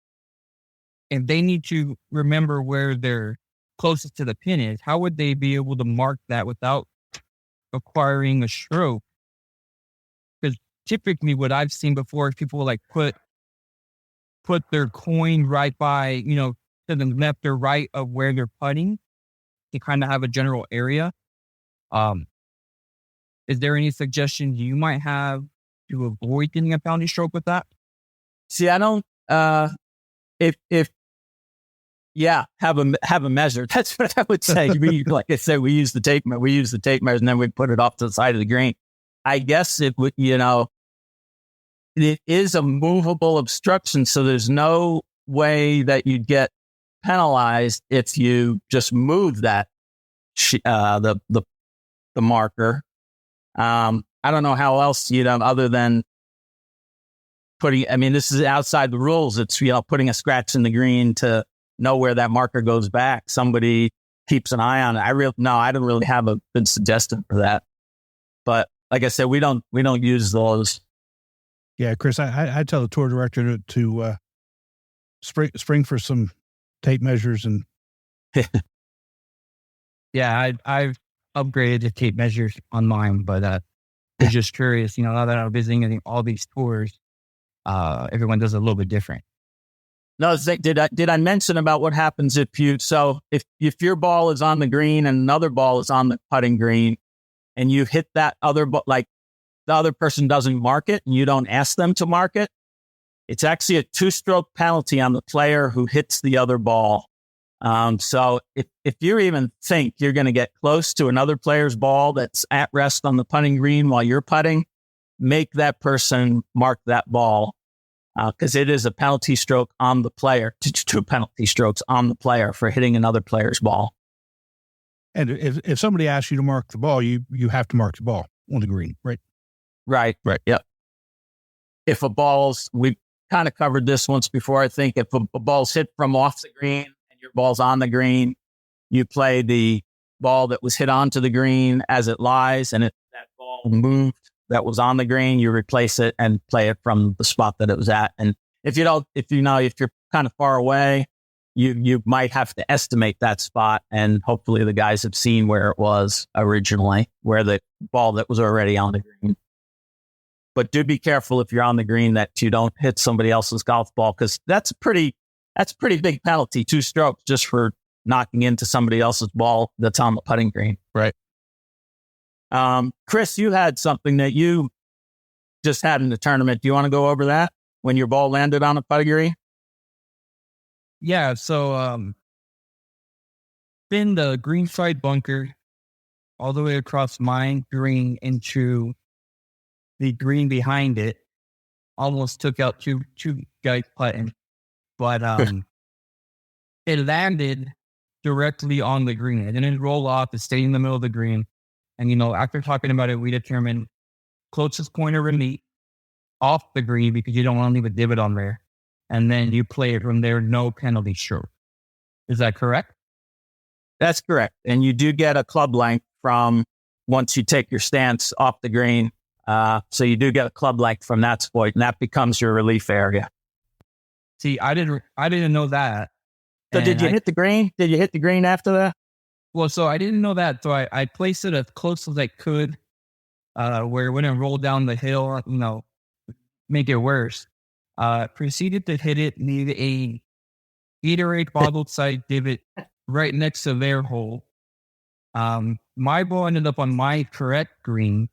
If they need to remember where they're closest to the pin is, how would they be able to mark that without acquiring a stroke? Because typically what I've seen before is people like put their coin right by, to the left or right of where they're putting to kind of have a general area. Is there any suggestions you might have to avoid getting a penalty stroke with that? See, I don't. Have a measure. That's what I would say. Like I said, we use the tape measure, and then we put it off to the side of the green. I guess it is a movable obstruction, so there's no way that you'd get penalized if you just move that the marker. I don't know how else other than putting. I mean, this is outside the rules. It's putting a scratch in the green to know where that marker goes back. Somebody keeps an eye on it. I don't really have a good suggestion for that. But like I said, we don't use those. Yeah, Chris, I tell the tour director to spring for some tape measures and. Yeah, I've upgraded to tape measures on mine, but I was just curious. Now that I'm visiting, I think all these tours, everyone does a little bit different. No, did I mention about what happens if your ball is on the green and another ball is on the putting green, and you hit that other ball, like the other person doesn't mark it and you don't ask them to mark it, it's actually a 2-stroke penalty on the player who hits the other ball. So if you even think you're going to get close to another player's ball that's at rest on the putting green while you're putting, make that person mark that ball. Because it is a penalty stroke on the player, 2 penalty strokes on the player for hitting another player's ball. And if somebody asks you to mark the ball, you have to mark the ball on the green, right? Right. Yep. If we've kind of covered this once before, I think if a ball's hit from off the green and your ball's on the green, you play the ball that was hit onto the green as it lies, and if that ball moved that was on the green, you replace it and play it from the spot that it was at. And if you're kind of far away, you might have to estimate that spot, and hopefully the guys have seen where it was originally, where the ball that was already on the green. But do be careful if you're on the green that you don't hit somebody else's golf ball, because that's a pretty big penalty, 2 strokes just for knocking into somebody else's ball that's on the putting green. Right. Chris, you had something that you just had in the tournament. Do you want to go over that when your ball landed on a putting green? Yeah. So, spin the green side bunker all the way across my green into the green behind it. Almost took out two guys putting, but it landed directly on the green. It didn't roll off. It stayed in the middle of the green. And, after talking about it, we determined closest pointer relief off the green, because you don't want to leave a divot on there. And then you play it from there, no penalty stroke. Is that correct? That's correct. And you do get a club length from once you take your stance off the green. So you do get a club length from that point, and that becomes your relief area. See, I didn't know that. So did you hit the green? Did you hit the green after that? Well, so I didn't know that. So I placed it as close as I could, where it wouldn't roll down the hill, make it worse. Proceeded to hit it near a Gatorade bottled side divot right next to their hole. My ball ended up on my correct green.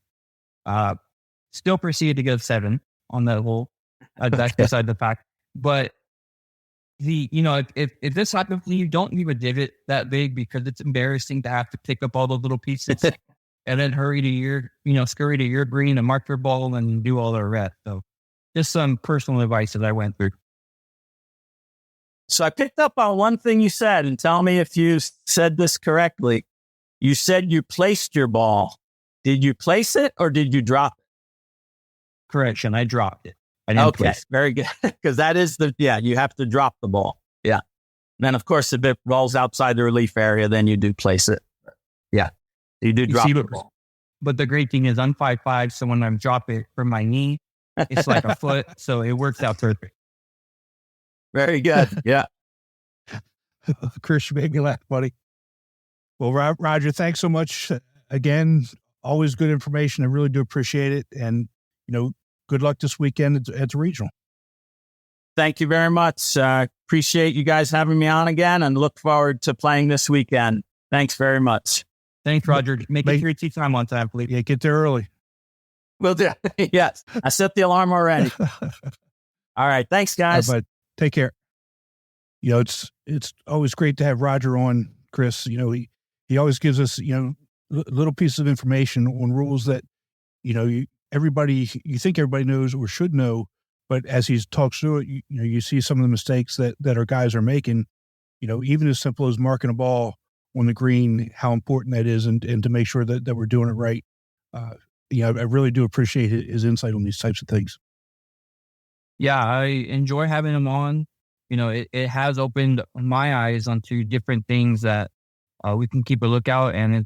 Still proceeded to get a 7 on that hole. That's beside the fact. But if this happens to you, don't leave a divot that big because it's embarrassing to have to pick up all those little pieces and then scurry to your green and mark your ball and do all the rest. So just some personal advice that I went through. So I picked up on one thing you said, and tell me if you said this correctly. You said you placed your ball. Did you place it or did you drop it? Correction, I dropped it. I didn't place it. Very good. Because that is you have to drop the ball. Yeah. And then, of course, if it rolls outside the relief area, then you do place it. Yeah. You do drop the ball. But the great thing is I'm 5'5", so when I'm dropping it from my knee, it's like a foot. So it works out perfect. Very good. Yeah. Chris, you made me laugh, buddy. Well, Roger, thanks so much. Again, always good information. I really do appreciate it. And, good luck this weekend at the regional. Thank you very much. Appreciate you guys having me on again and look forward to playing this weekend. Thanks very much. Thanks, Roger. Make it your tea time on time, please. Yeah, get there early. Will do. Yes. I set the alarm already. All right. Thanks, guys. But take care. It's always great to have Roger on, Chris. He always gives us, little pieces of information on rules that, you think everybody knows or should know, but as he talks through it, you see some of the mistakes that our guys are making, even as simple as marking a ball on the green, how important that is and to make sure that we're doing it right. I really do appreciate his insight on these types of things. Yeah, I enjoy having him on. It has opened my eyes onto different things that we can keep a lookout. And,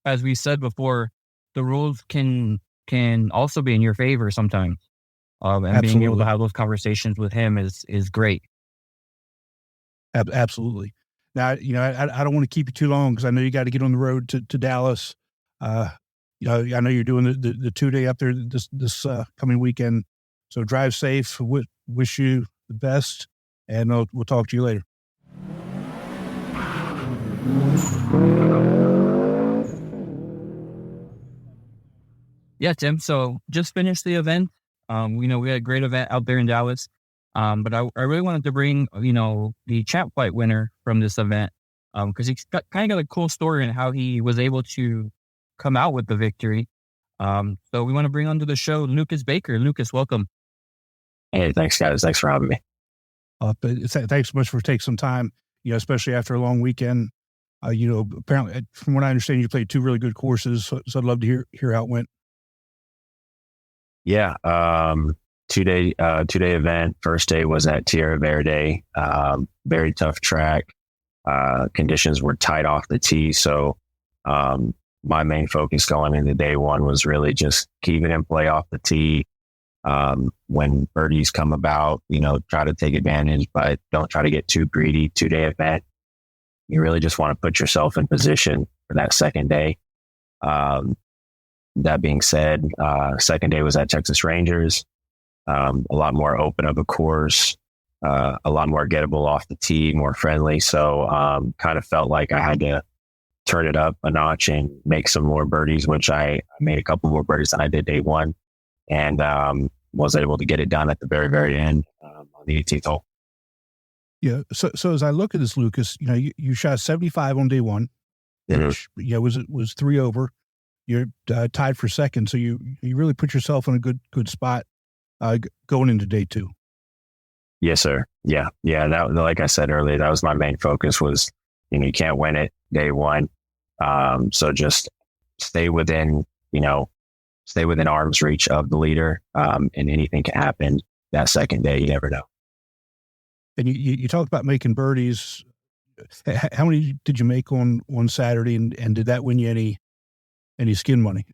as we said before, the rules can also be in your favor sometimes. And Absolutely. Being able to have those conversations with him is great. Absolutely. Now, I don't want to keep you too long because I know you got to get on the road to Dallas. I know you're doing the 2-day up there this coming weekend. So drive safe. Wish you the best, and we'll talk to you later. Yeah, Tim. So just finished the event. We had a great event out there in Dallas. But I really wanted to bring, the champ fight winner from this event, because he's kind of got a cool story and how he was able to come out with the victory. So we want to bring onto the show Lucas Baker. Lucas, welcome. Hey, thanks, guys. Thanks for having me. Thanks so much for taking some time, especially after a long weekend. Apparently, from what I understand, you played 2 really good courses. So I'd love to hear how it went. Yeah. 2-day event. First day was at Tierra Verde. Very tough track. Conditions were tight off the tee. So, my main focus going into day 1 was really just keep it in play off the tee. When birdies come about, try to take advantage, but don't try to get too greedy. 2-day event. You really just want to put yourself in position for that second day. That being said, second day was at Texas Rangers. A lot more open of a course, a lot more gettable off the tee, more friendly. So kind of felt like I had to turn it up a notch and make some more birdies, which I made a couple more birdies than I did day 1, and was able to get it done at the very, very end on the 18th hole. Yeah. So as I look at this, Lucas, you shot 75 on day 1, which was 3 over. You're tied for second, so you really put yourself in a good spot going into day 2. Yes, sir. Yeah. That, like I said earlier, that was my main focus. Was you can't win it day 1, so just stay within arm's reach of the leader, and anything can happen that second day. You never know. And you talked about making birdies. how many did you make on Saturday, and did that win you any skin money?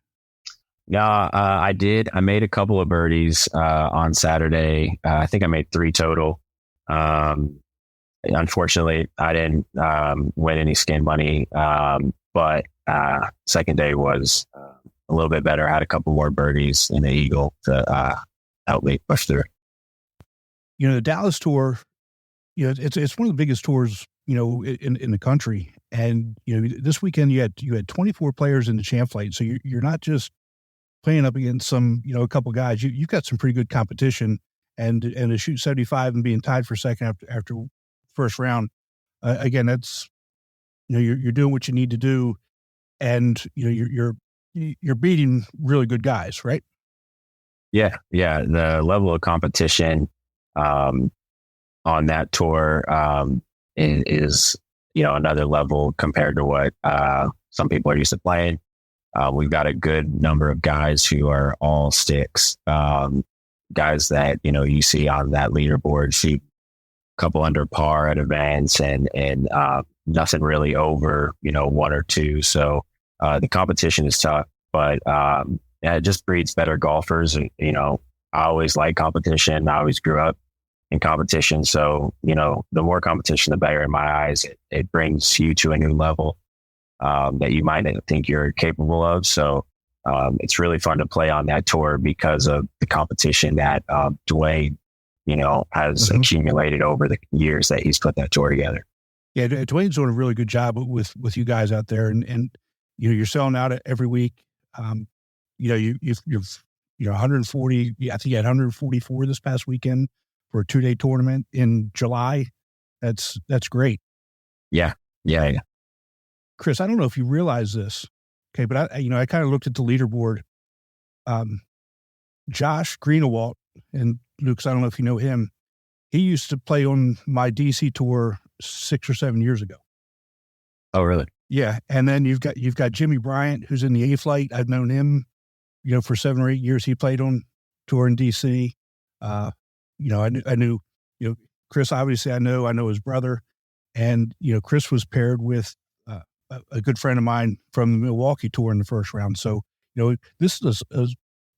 Yeah, I did. I made a couple of birdies on Saturday. I think I made 3 total. Unfortunately, I didn't win any skin money, but second day was a little bit better. I had a couple more birdies and an eagle to help me push through. The Dallas Tour, it's one of the biggest tours, in the country. And, this weekend you had 24 players in the champ flight. So you're not just playing up against some, a couple guys. You've got some pretty good competition, and to shoot 75 and being tied for second after first round, again, that's, you're doing what you need to do, and you're beating really good guys, right? Yeah. The level of competition on that tour is another level compared to what some people are used to playing. We've got a good number of guys who are all sticks, guys that you see on that leaderboard shoot a couple under par at events, and nothing really over 1 or 2. So the competition is tough, but it just breeds better golfers. And I always like competition. I always grew up in competition, so the more competition, the better in my eyes. It brings you to a new level that you might not think you're capable of. So it's really fun to play on that tour because of the competition that Dwayne, has accumulated over the years that he's put that tour together. Yeah, Dwayne's doing a really good job with you guys out there, and you're selling out every week. You've 140. I think you had 144 this past weekend for a 2-day tournament in July. That's great. Yeah. Chris, I don't know if you realize this, okay, but I kind of looked at the leaderboard. Josh Greenewalt, and Luke, I don't know if you know him. He used to play on my DC tour 6 or 7 years ago. Oh, really? Yeah, and then you've got Jimmy Bryant, who's in the A flight. I've known him, for 7 or 8 years. He played on tour in DC. I knew Chris. Obviously, I know his brother, and Chris was paired with a good friend of mine from the Milwaukee tour in the first round. So this is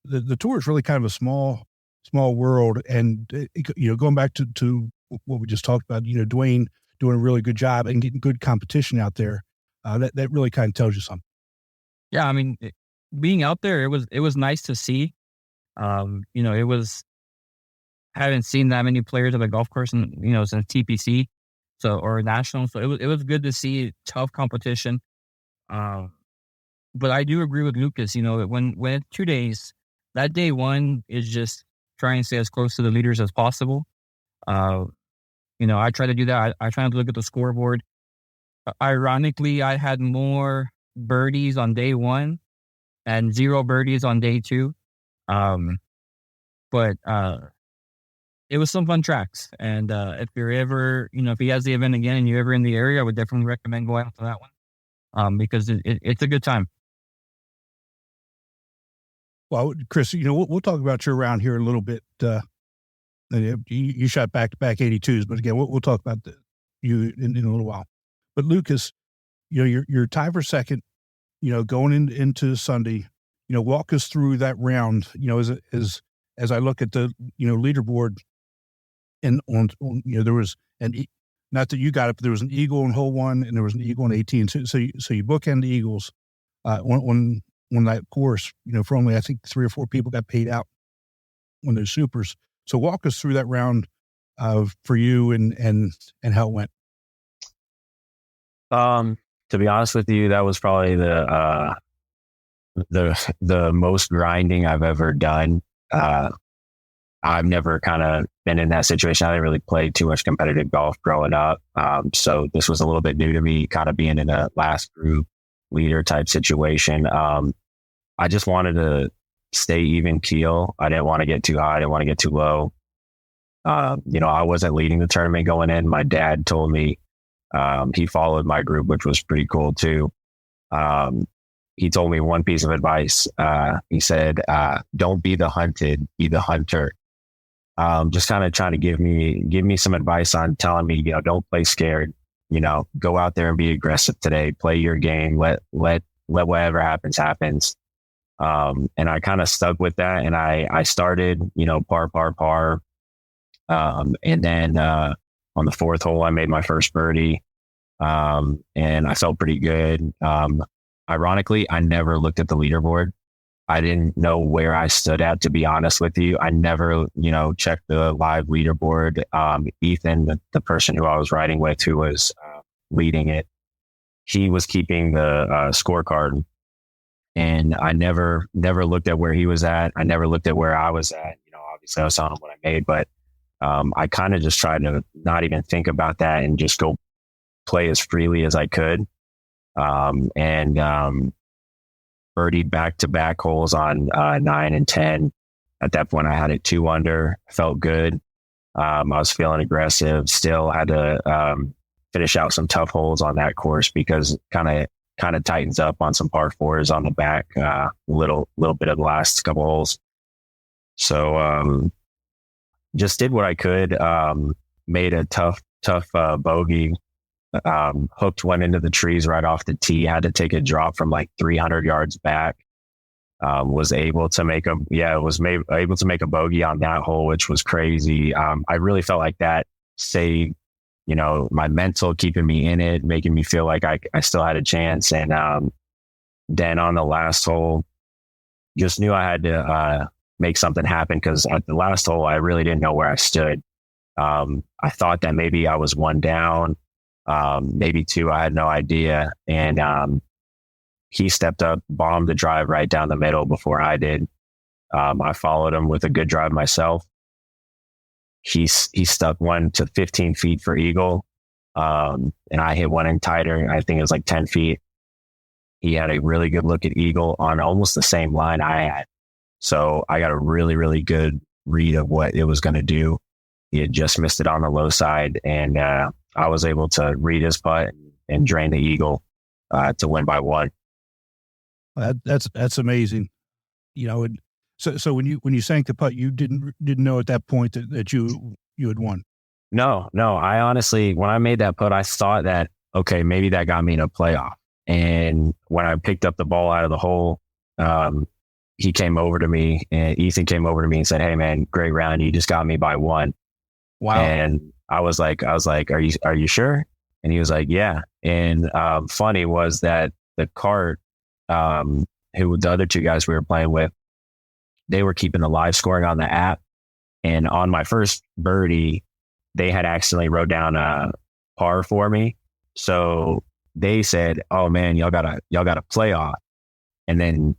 the tour is really kind of a small world, and going back to what we just talked about, Dwayne doing a really good job and getting good competition out there. That really kind of tells you something. Yeah, I mean, being out there, it was nice to see. It was, haven't seen that many players at a golf course since TPC, or national. So it was good to see tough competition. But I do agree with Lucas. When it's 2 days, that day one is just trying to stay as close to the leaders as possible. I try to do that. I try to look at the scoreboard. Ironically, I had more birdies on day one and 0 birdies on day 2. But it was some fun tracks. And if you're ever, if he has the event again and you're ever in the area, I would definitely recommend going out to that one because it's a good time. Well, Chris, we'll talk about your round here in a little bit. You shot back-to-back 82s, but again, we'll talk about you in a little while. But Lucas, you're tied for second, going into Sunday. Walk us through that round. As I look at the leaderboard, and on there was not that you got it, but there was an eagle on hole 1 and there was an eagle on 18. So you bookend the eagles on that course. For only I think 3 or 4 people got paid out on those supers. So walk us through that round for you and how it went. To be honest with you, that was probably the most grinding I've ever done. I've never kind of been in that situation. I didn't really play too much competitive golf growing up. So this was a little bit new to me, kind of being in a last group leader type situation. I just wanted to stay even keel. I didn't want to get too high. I didn't want to get too low. I wasn't leading the tournament going in. My dad told me, he followed my group, which was pretty cool too. He told me one piece of advice. He said, don't be the hunted, be the hunter. Just kind of trying to give me some advice on telling me, don't play scared. go out there and be aggressive today, play your game, let whatever happens. And I kind of stuck with that, and I started, par. And then, on the fourth hole, I made my first birdie. And I felt pretty good. Ironically, I never looked at the leaderboard. I didn't know where I stood at, to be honest with you. I never, checked the live leaderboard. Ethan, the person who I was riding with, who was leading it, he was keeping the scorecard. And I never looked at where he was at. I never looked at where I was at. Obviously I was telling him what I made, but I kind of just tried to not even think about that and just go play as freely as I could. And birdied back-to-back holes on 9 and 10. At that point, I had it 2 under. Felt good. I was feeling aggressive. Still had to finish out some tough holes on that course because kind of tightens up on some par 4s on the back. Little bit of the last couple holes. So just did what I could. Made a tough bogey. Hooked one into the trees right off the tee. Had to take a drop from like 300 yards back. Was able to make able to make a bogey on that hole, which was crazy. I really felt like that saved, my mental, keeping me in it, making me feel like I still had a chance. And then on the last hole, just knew I had to make something happen, because at the last hole, I really didn't know where I stood. I thought that maybe I was 1 down. Maybe 2, I had no idea. And he stepped up, bombed the drive right down the middle before I did. I followed him with a good drive myself. He stuck one to 15 feet for eagle. And I hit one in tighter. I think it was like 10 feet. He had a really good look at eagle on almost the same line I had. So I got a really, really good read of what it was going to do. He had just missed it on the low side, and I was able to read his putt and drain the eagle to win by 1. That's amazing. So when you sank the putt, you didn't know at that point that you had won. No. I honestly, when I made that putt, I thought that, okay, maybe that got me in a playoff. And when I picked up the ball out of the hole, he came over to me, and Ethan came over to me and said, "Hey man, great round. You just got me by 1." Wow. And I was like, are you sure? And he was like, yeah. And funny was that the cart, who the other 2 guys we were playing with, they were keeping the live scoring on the app. And on my first birdie, they had accidentally wrote down a par for me. So they said, "Oh man, y'all got a playoff." And then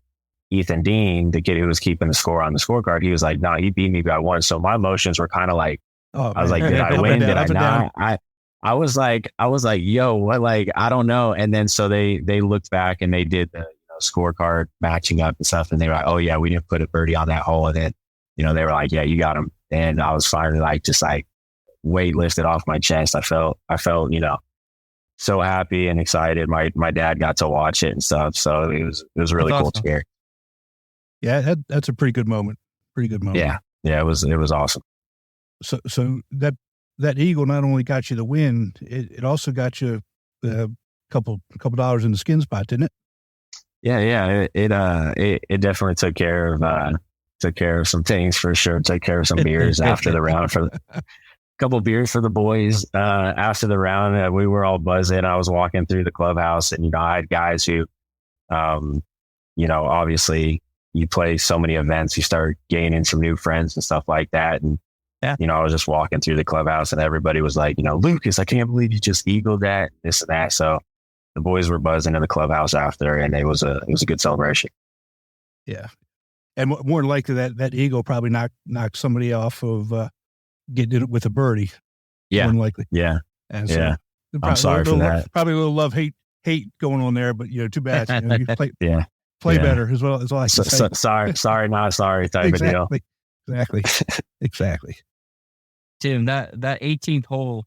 Ethan Dean, the kid who was keeping the score on the scorecard, he was like, "No, he beat me by 1." So my emotions were kind of like, I was like, did I win? Did I not? I was like, yo, what? Like, I don't know. And then so they looked back and they did the scorecard matching up and stuff. And they were like, "Oh yeah, we didn't put a birdie on that hole." And then, they were like, "Yeah, you got him." And I was finally like, just like weight lifted off my chest. I felt, so happy and excited. My dad got to watch it and stuff. So it was really cool to hear. Yeah, that's a pretty good moment. Yeah, it was awesome. So that eagle not only got you the win, it also got you a couple dollars in the skin spot, didn't it? Yeah. It definitely took care of some things for sure. Took care of some beers after the round, for a couple of beers for the boys. After the round, we were all buzzing. I was walking through the clubhouse, and I had guys who, obviously you play so many events, you start gaining some new friends and stuff like that. And yeah, I was just walking through the clubhouse, and everybody was like, "Lucas, I can't believe you just eagled that, this and that." So the boys were buzzing in the clubhouse after, and it was a good celebration. Yeah. And more than likely that eagle probably knocked somebody off of getting it with a birdie. Yeah. More than likely. Yeah. And so yeah. I'm sorry for that. Probably a little love hate going on there, but too bad. You play, yeah. Play better is all I can say. Sorry, not sorry type of deal. Exactly. Tim, that 18th hole,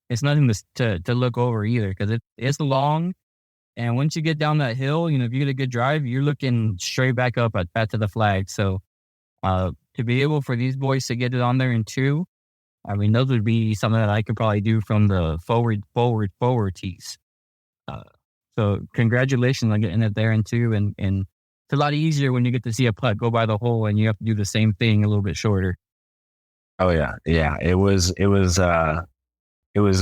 it's nothing to look over either, because it's long, and once you get down that hill, if you get a good drive, you're looking straight back up at to the flag. So to be able for these boys to get it on there in 2, I mean, those would be something that I could probably do from the forward tees. So congratulations on getting it there and two. And it's a lot easier when you get to see a putt go by the hole and you have to do the same thing a little bit shorter. Oh yeah. Yeah. It was a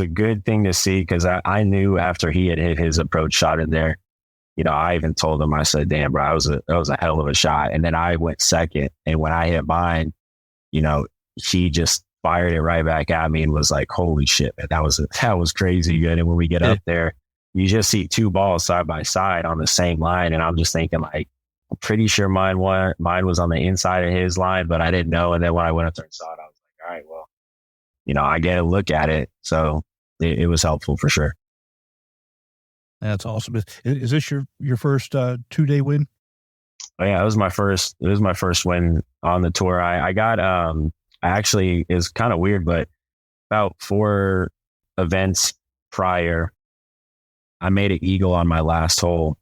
good thing to see because I knew after he had hit his approach shot in there, I even told him, I said, damn, bro, that was a hell of a shot. And then I went second. And when I hit mine, he just fired it right back at me and was like, holy shit, man, that was crazy good. And when we get up there, you just see two balls side by side on the same line. And I'm just thinking like, I'm pretty sure mine was on the inside of his line, but I didn't know. And then when I went up there and saw it, I was like, all right, well, I get a look at it. So it was helpful for sure. That's awesome. Is this your first 2-day win? Oh yeah, it was my first win on the tour. I got, I actually, is kind of weird, but about 4 events prior, I made an eagle on my last hole,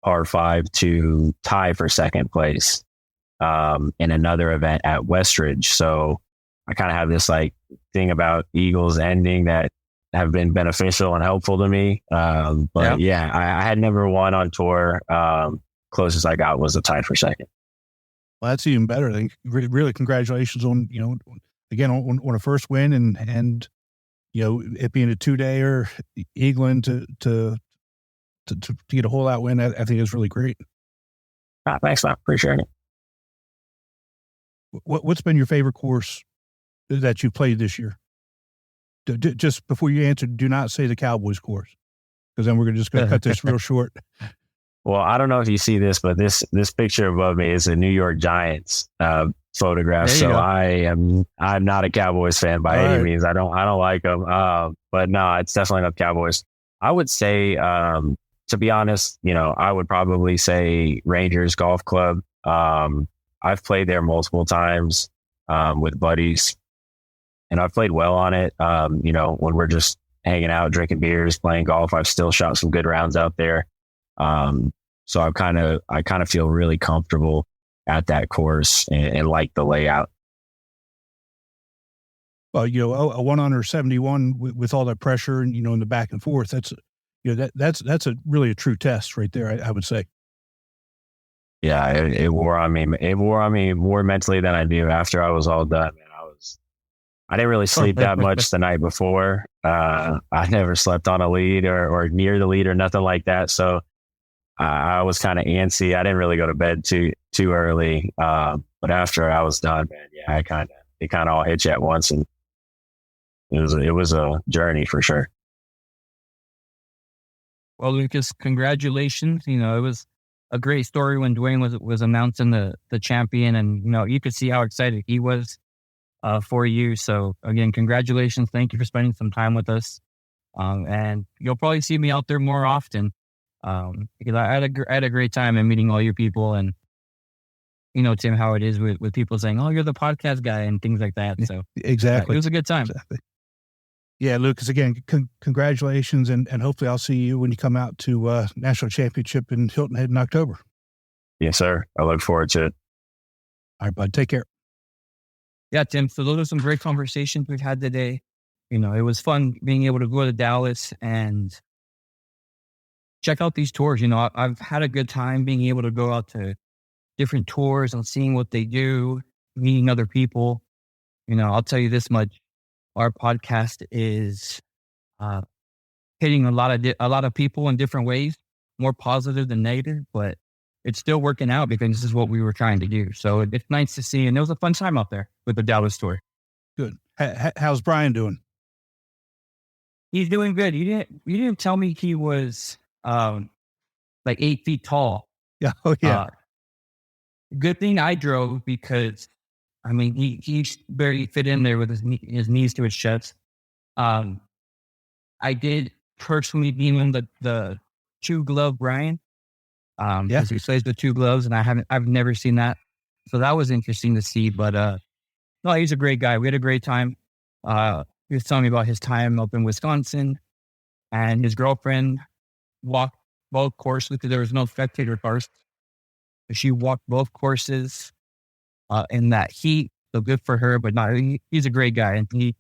par 5, to tie for second place in another event at Westridge. So I kind of have this like thing about eagles ending that have been beneficial and helpful to me. But I had never won on tour. Closest I got was a tie for second. Well, that's even better. I think really congratulations on, again, on a first win and it being a 2-dayer, eagling to get a whole out win. I think is really great. Thanks, man. Appreciate it. What's been your favorite course that you played this year? Just before you answer, do not say the Cowboys course, because then we're just going to cut this real short. Well, I don't know if you see this, but this picture above me is a New York Giants photograph. So I'm not a Cowboys fan by any means. I don't like them. But no, it's definitely not Cowboys. I would say, to be honest, I would probably say Rangers Golf Club. I've played there multiple times with buddies, and I've played well on it. When we're just hanging out, drinking beers, playing golf, I've still shot some good rounds out there. So I kind of feel really comfortable at that course and like the layout. Well, a 1 under 71 with all that pressure and, in the back and forth, that's a really a true test right there. I would say. Yeah, it wore on me. It wore on me more mentally than I do after I was all done. Man, I didn't really sleep that much the night before. I never slept on a lead or near the lead or nothing like that. So I was kind of antsy. I didn't really go to bed too early. But after I was done, man, yeah, it kind of all hit you at once, and it was a journey for sure. Well, Lucas, congratulations. It was a great story when Dwayne was announcing the champion, and you could see how excited he was for you. So again, congratulations. Thank you for spending some time with us. And you'll probably see me out there more often. Because I had a great time in meeting all your people, and Tim, how it is with people saying, "Oh, you're the podcast guy," and things like that. So exactly, it was a good time. Exactly. Yeah, Lucas, again, congratulations, and hopefully I'll see you when you come out to National Championship in Hilton Head in October. Yes, sir. I look forward to it. All right, bud. Take care. Yeah, Tim. So those are some great conversations we've had today. It was fun being able to go to Dallas and check out these tours. I've had a good time being able to go out to different tours and seeing what they do, meeting other people. I'll tell you this much. Our podcast is hitting a lot of people in different ways, more positive than negative, but it's still working out because this is what we were trying to do. So it's nice to see. And it was a fun time out there with the Dallas tour. Good. How's Brian doing? He's doing good. You didn't tell me he was like 8 feet tall. Yeah. Oh yeah. Good thing I drove because he barely fit in there with his knees to his chest. I did personally beam him the 2-glove Brian. Because he plays with 2 gloves, and I've never seen that. So that was interesting to see. But no, he's a great guy. We had a great time. He was telling me about his time up in Wisconsin, and his girlfriend walked both courses because there was no spectator cars. She walked both courses in that heat So good for her, but not, he's a great guy. And he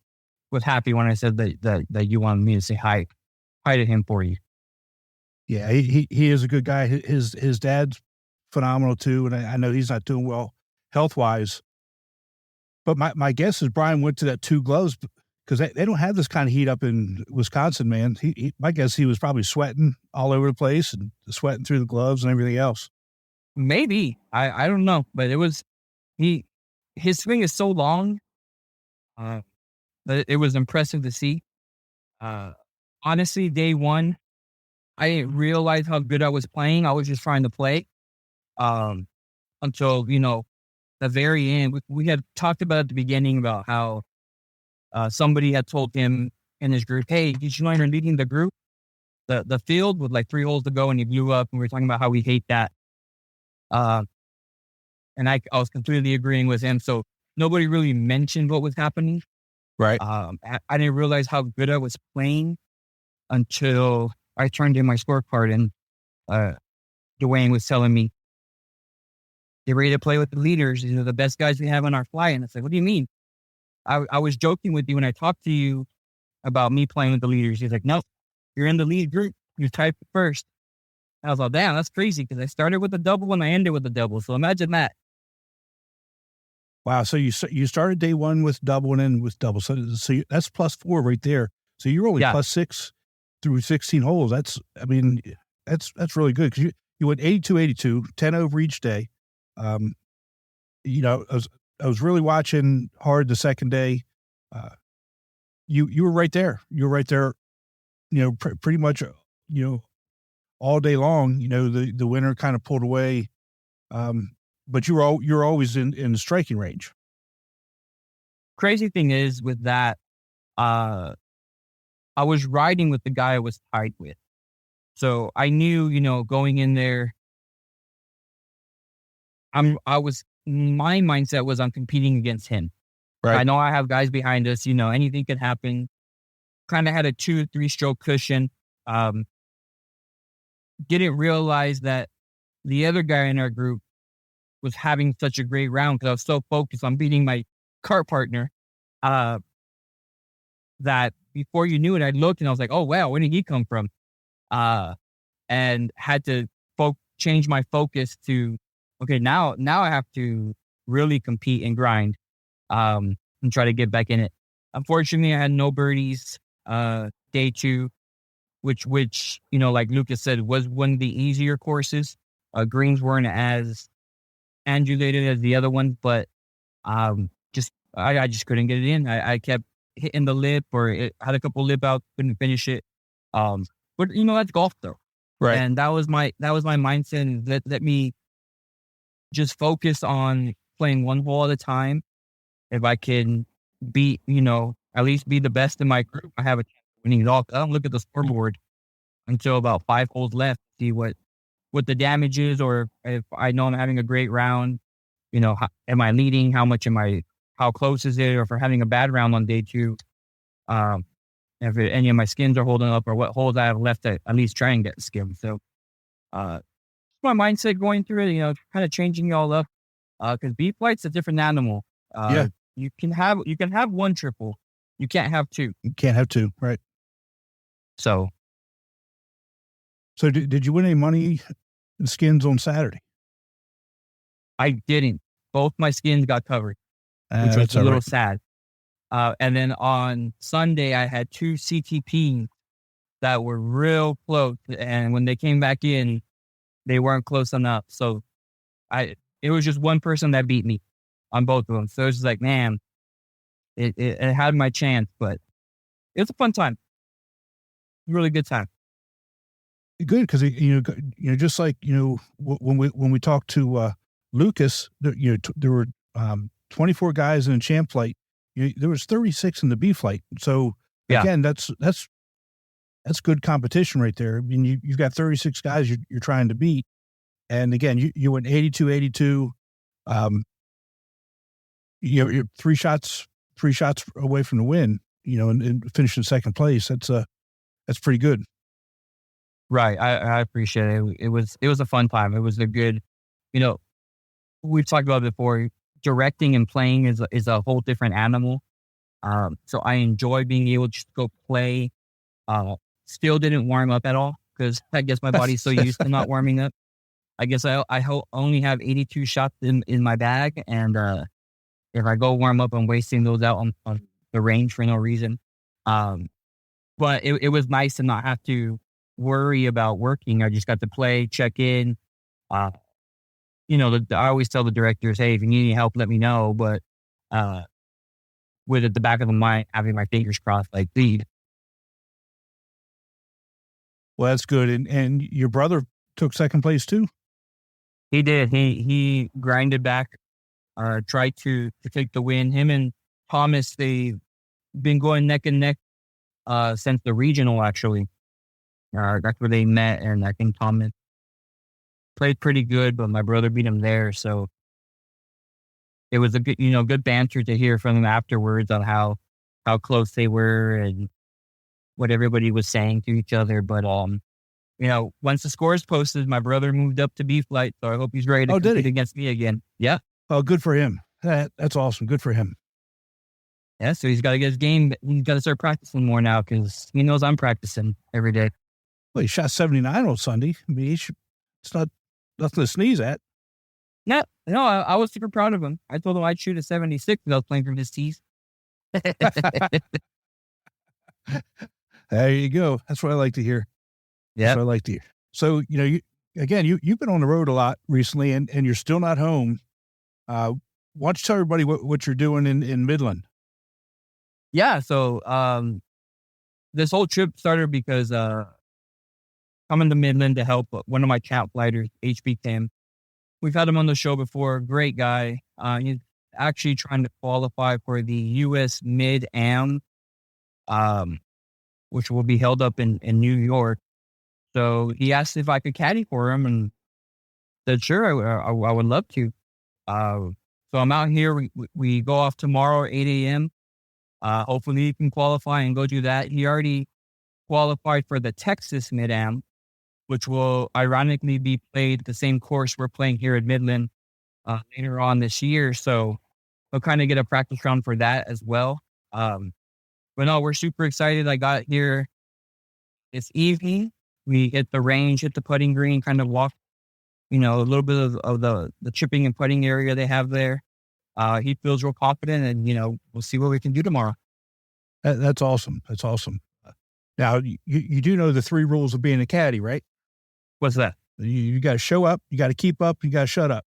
was happy when I said that you wanted me to say hi to him for you. Yeah, he is a good guy. His dad's phenomenal too, and I know he's not doing well health wise. But my guess is Brian went to that 2 gloves because they don't have this kind of heat up in Wisconsin, man. My guess he was probably sweating all over the place and sweating through the gloves and everything else. Maybe. I don't know, but his swing is so long that it was impressive to see. Honestly, day one, I didn't realize how good I was playing. I was just trying to play until, the very end. We had talked about at the beginning about how somebody had told him in his group, hey, did you know you're leading the group? The field with like 3 holes to go and he blew up, and we were talking about how we hate that. And I was completely agreeing with him. So nobody really mentioned what was happening. Right. I didn't realize how good I was playing until I turned in my scorecard and Dwayne was telling me, get ready to play with the leaders. These are the best guys we have on our flight. And I said, what do you mean? I was joking with you when I talked to you about me playing with the leaders. He's like, no, you're in the lead group. You tied first. I was like, damn, that's crazy because I started with a double and I ended with a double. So imagine that. Wow. So you started day one with double and ended with double. So that's +4 right there. So you're only +6 through 16 holes. That's really good because you went 82, 10 over each day. I was really watching hard the second day. You were right there. You were right there, pretty much, all day long. The winner kind of pulled away. But you're always in the striking range. Crazy thing is with that, I was riding with the guy I was tied with. So I knew, going in there, my mindset was I'm competing against him. Right. I know I have guys behind us, anything could happen. Kind of had a 2-3 stroke cushion. Didn't realize that the other guy in our group was having such a great round because I was so focused on beating my kart partner that before you knew it, I looked and I was like, oh, wow, where did he come from? And had to change my focus to, okay, now I have to really compete and grind and try to get back in it. Unfortunately, I had no birdies day 2, which like Lucas said, was one of the easier courses. Greens weren't as undulated as the other ones, but I just couldn't get it in. I kept hitting the lip, or it had a couple lip outs, couldn't finish it. But that's golf though, right? And that was my mindset. Let me just focus on playing one hole at a time. If I can be, at least be the best in my group, I have a chance of winning it all. I don't look at the scoreboard until about 5 holes left to see what the damage is, or if I know I'm having a great round, am I leading? How close is it? Or if we're having a bad round on day 2, if any of my skins are holding up, or what holes I have left to at least try and get the skim. So, my mindset going through it, kind of changing it all up. Cause B flight's a different animal. You can have 1 triple. You can't have 2. You can't have 2. Right. So did you win any money in skins on Saturday? I didn't. Both my skins got covered, which was a little sad. And then on Sunday, I had 2 CTPs that were real close. And when they came back in, they weren't close enough. So it was just one person that beat me on both of them. So it was just like, man, it had my chance, but it was a fun time. Really good time. Good, because just like when we talked to Lucas, there were 24 guys in a champ flight. There was 36 in the B flight. So again, that's good competition right there. I mean, you've got 36 guys you're trying to beat, and again, you went 82. You're 3 shots away from the win. And finishing second place. That's pretty good. Right. I appreciate it. It was a fun time. It was a good, we've talked about it before. directing and playing is a whole different animal. So I enjoy being able to just go play. Still didn't warm up at all because I guess my body's so used to not warming up. I guess I only have 82 shots in my bag, and if I go warm up, I'm wasting those out on the range for no reason. But it was nice to not have to worry about working. I just got to play, check in. I always tell the directors, hey, if you need any help, let me know. But with at the back of the mind, having my fingers crossed, like, please. Well, that's good. And your brother took second place too? He did. He grinded back, tried to take the win. Him and Thomas, they've been going neck and neck since the regional, actually. That's where they met, and I think Thomas played pretty good, but my brother beat him there. So it was a good banter to hear from them afterwards on how close they were and what everybody was saying to each other. But once the scores posted, my brother moved up to B flight, so I hope he's ready to compete against me again. Yeah. Oh, good for him. That's awesome. Good for him. Yeah, so he's got to get his game. He's got to start practicing more now because he knows I'm practicing every day. Well, he shot 79 on Sunday. I mean, it's not nothing to sneeze at. No, I was super proud of him. I told him I'd shoot a 76 because I was playing from his tees. There you go. That's what I like to hear. Yeah, that's what I like to hear. So, you've been on the road a lot recently, and you're still not home. Why don't you tell everybody what you're doing in Midland? Yeah, so this whole trip started because coming to Midland to help one of my champ fighters, HB Tim. We've had him on the show before. Great guy. He's actually trying to qualify for the U.S. Mid-Am, which will be held up in New York. So he asked if I could caddy for him and said, sure, I would love to. So I'm out here. We go off tomorrow at 8 a.m. Hopefully he can qualify and go do that. He already qualified for the Texas Mid-Am, which will ironically be played the same course we're playing here at Midland later on this year. So we'll kind of get a practice round for that as well. But no, we're super excited. I got here this evening. We hit the range, hit the putting green, kind of walked, a little bit of the chipping and putting area they have there. He feels real confident, and, we'll see what we can do tomorrow. That's awesome. That's awesome. Now, you do know the 3 rules of being a caddy, right? What's that? You got to show up, you got to keep up, you got to shut up.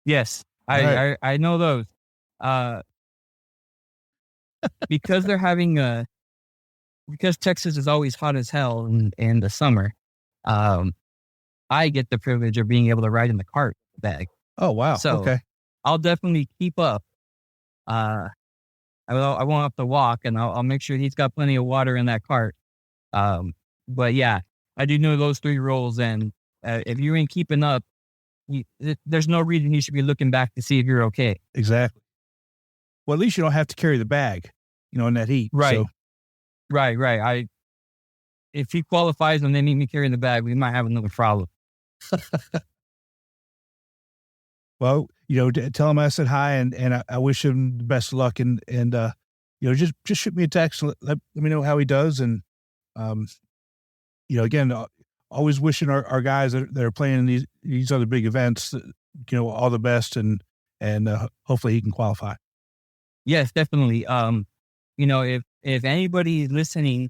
Yes, I know those. Because they're having because Texas is always hot as hell in the summer, I get the privilege of being able to ride in the cart bag. Oh, wow. So okay. I'll definitely keep up. I won't have to walk, and I'll make sure he's got plenty of water in that cart. But yeah, I do know those 3 rules, and if you ain't keeping up, there's no reason you should be looking back to see if you're okay. Exactly. Well, at least you don't have to carry the bag, in that heat. Right. So. Right. If he qualifies and they need me carrying the bag, we might have another problem. Well, tell him I said hi, and I wish him the best of luck, and just shoot me a text and let me know how he does, and again, always wishing our guys that are playing in these other big events, all the best, and hopefully he can qualify. Yes, definitely. If anybody listening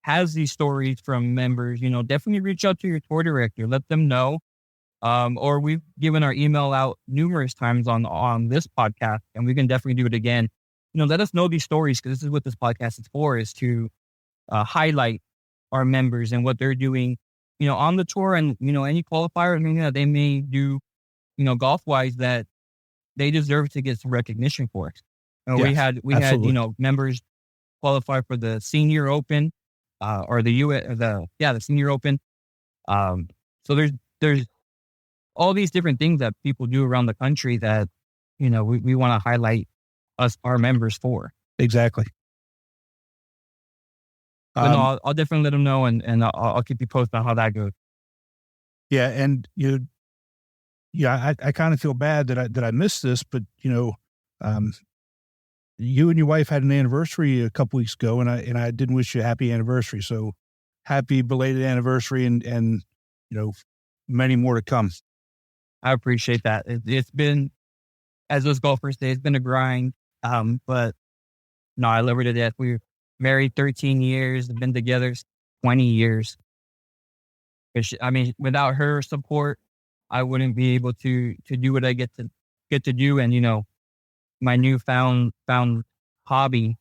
has these stories from members, definitely reach out to your tour director, let them know. Or we've given our email out numerous times on this podcast, and we can definitely do it again. Let us know these stories, because this is what this podcast is for, is to highlight our members and what they're doing, on the tour, and, any qualifiers that they may do, golf-wise, that they deserve to get some recognition for. Yes, we had absolutely. members qualify for the Senior Open, or the Senior Open. So there's all these different things that people do around the country that, we want to highlight our members for. Exactly. But no, I'll definitely let them know, and I'll keep you posted on how that goes. Yeah. And I kind of feel bad that I missed this, but you and your wife had an anniversary a couple weeks ago, and I didn't wish you a happy anniversary. So happy belated anniversary, and many more to come. I appreciate that. It's been, as those golfers say, it's been a grind. But no, I love her to death. We were married 13 years, been together 20 years. Without her support, I wouldn't be able to do what I get to do. And, my newfound hobby,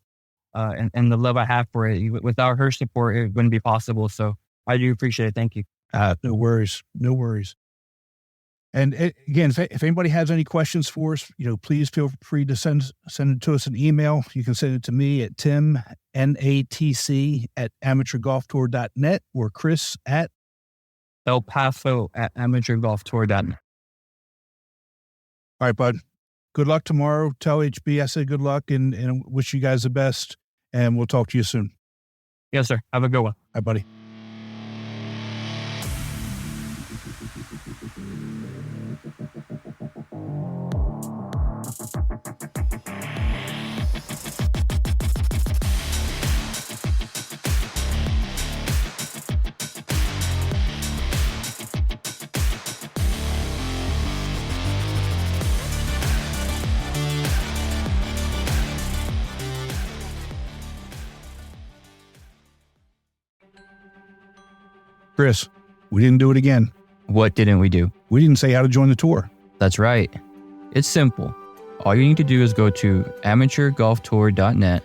and the love I have for it. Without her support, it wouldn't be possible. So I do appreciate it. Thank you. No worries. And again, if anybody has any questions for us, please feel free to send it to us an email. You can send it to me at TimNATC at amateurgolftour.net or Chris at elpaso at amateurgolftour.net. All right, bud. Good luck tomorrow. Tell HB I said good luck and wish you guys the best. And we'll talk to you soon. Yes, sir. Have a good one. All right, buddy. Chris, we didn't do it again. What didn't we do? We didn't say how to join the tour. That's right. It's simple. All you need to do is go to amateurgolftour.net,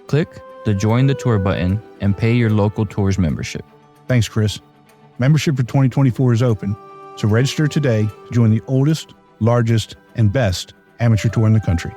click the Join the Tour button, and pay your local tours membership. Thanks, Chris. Membership for 2024 is open, so register today to join the oldest, largest, and best amateur tour in the country.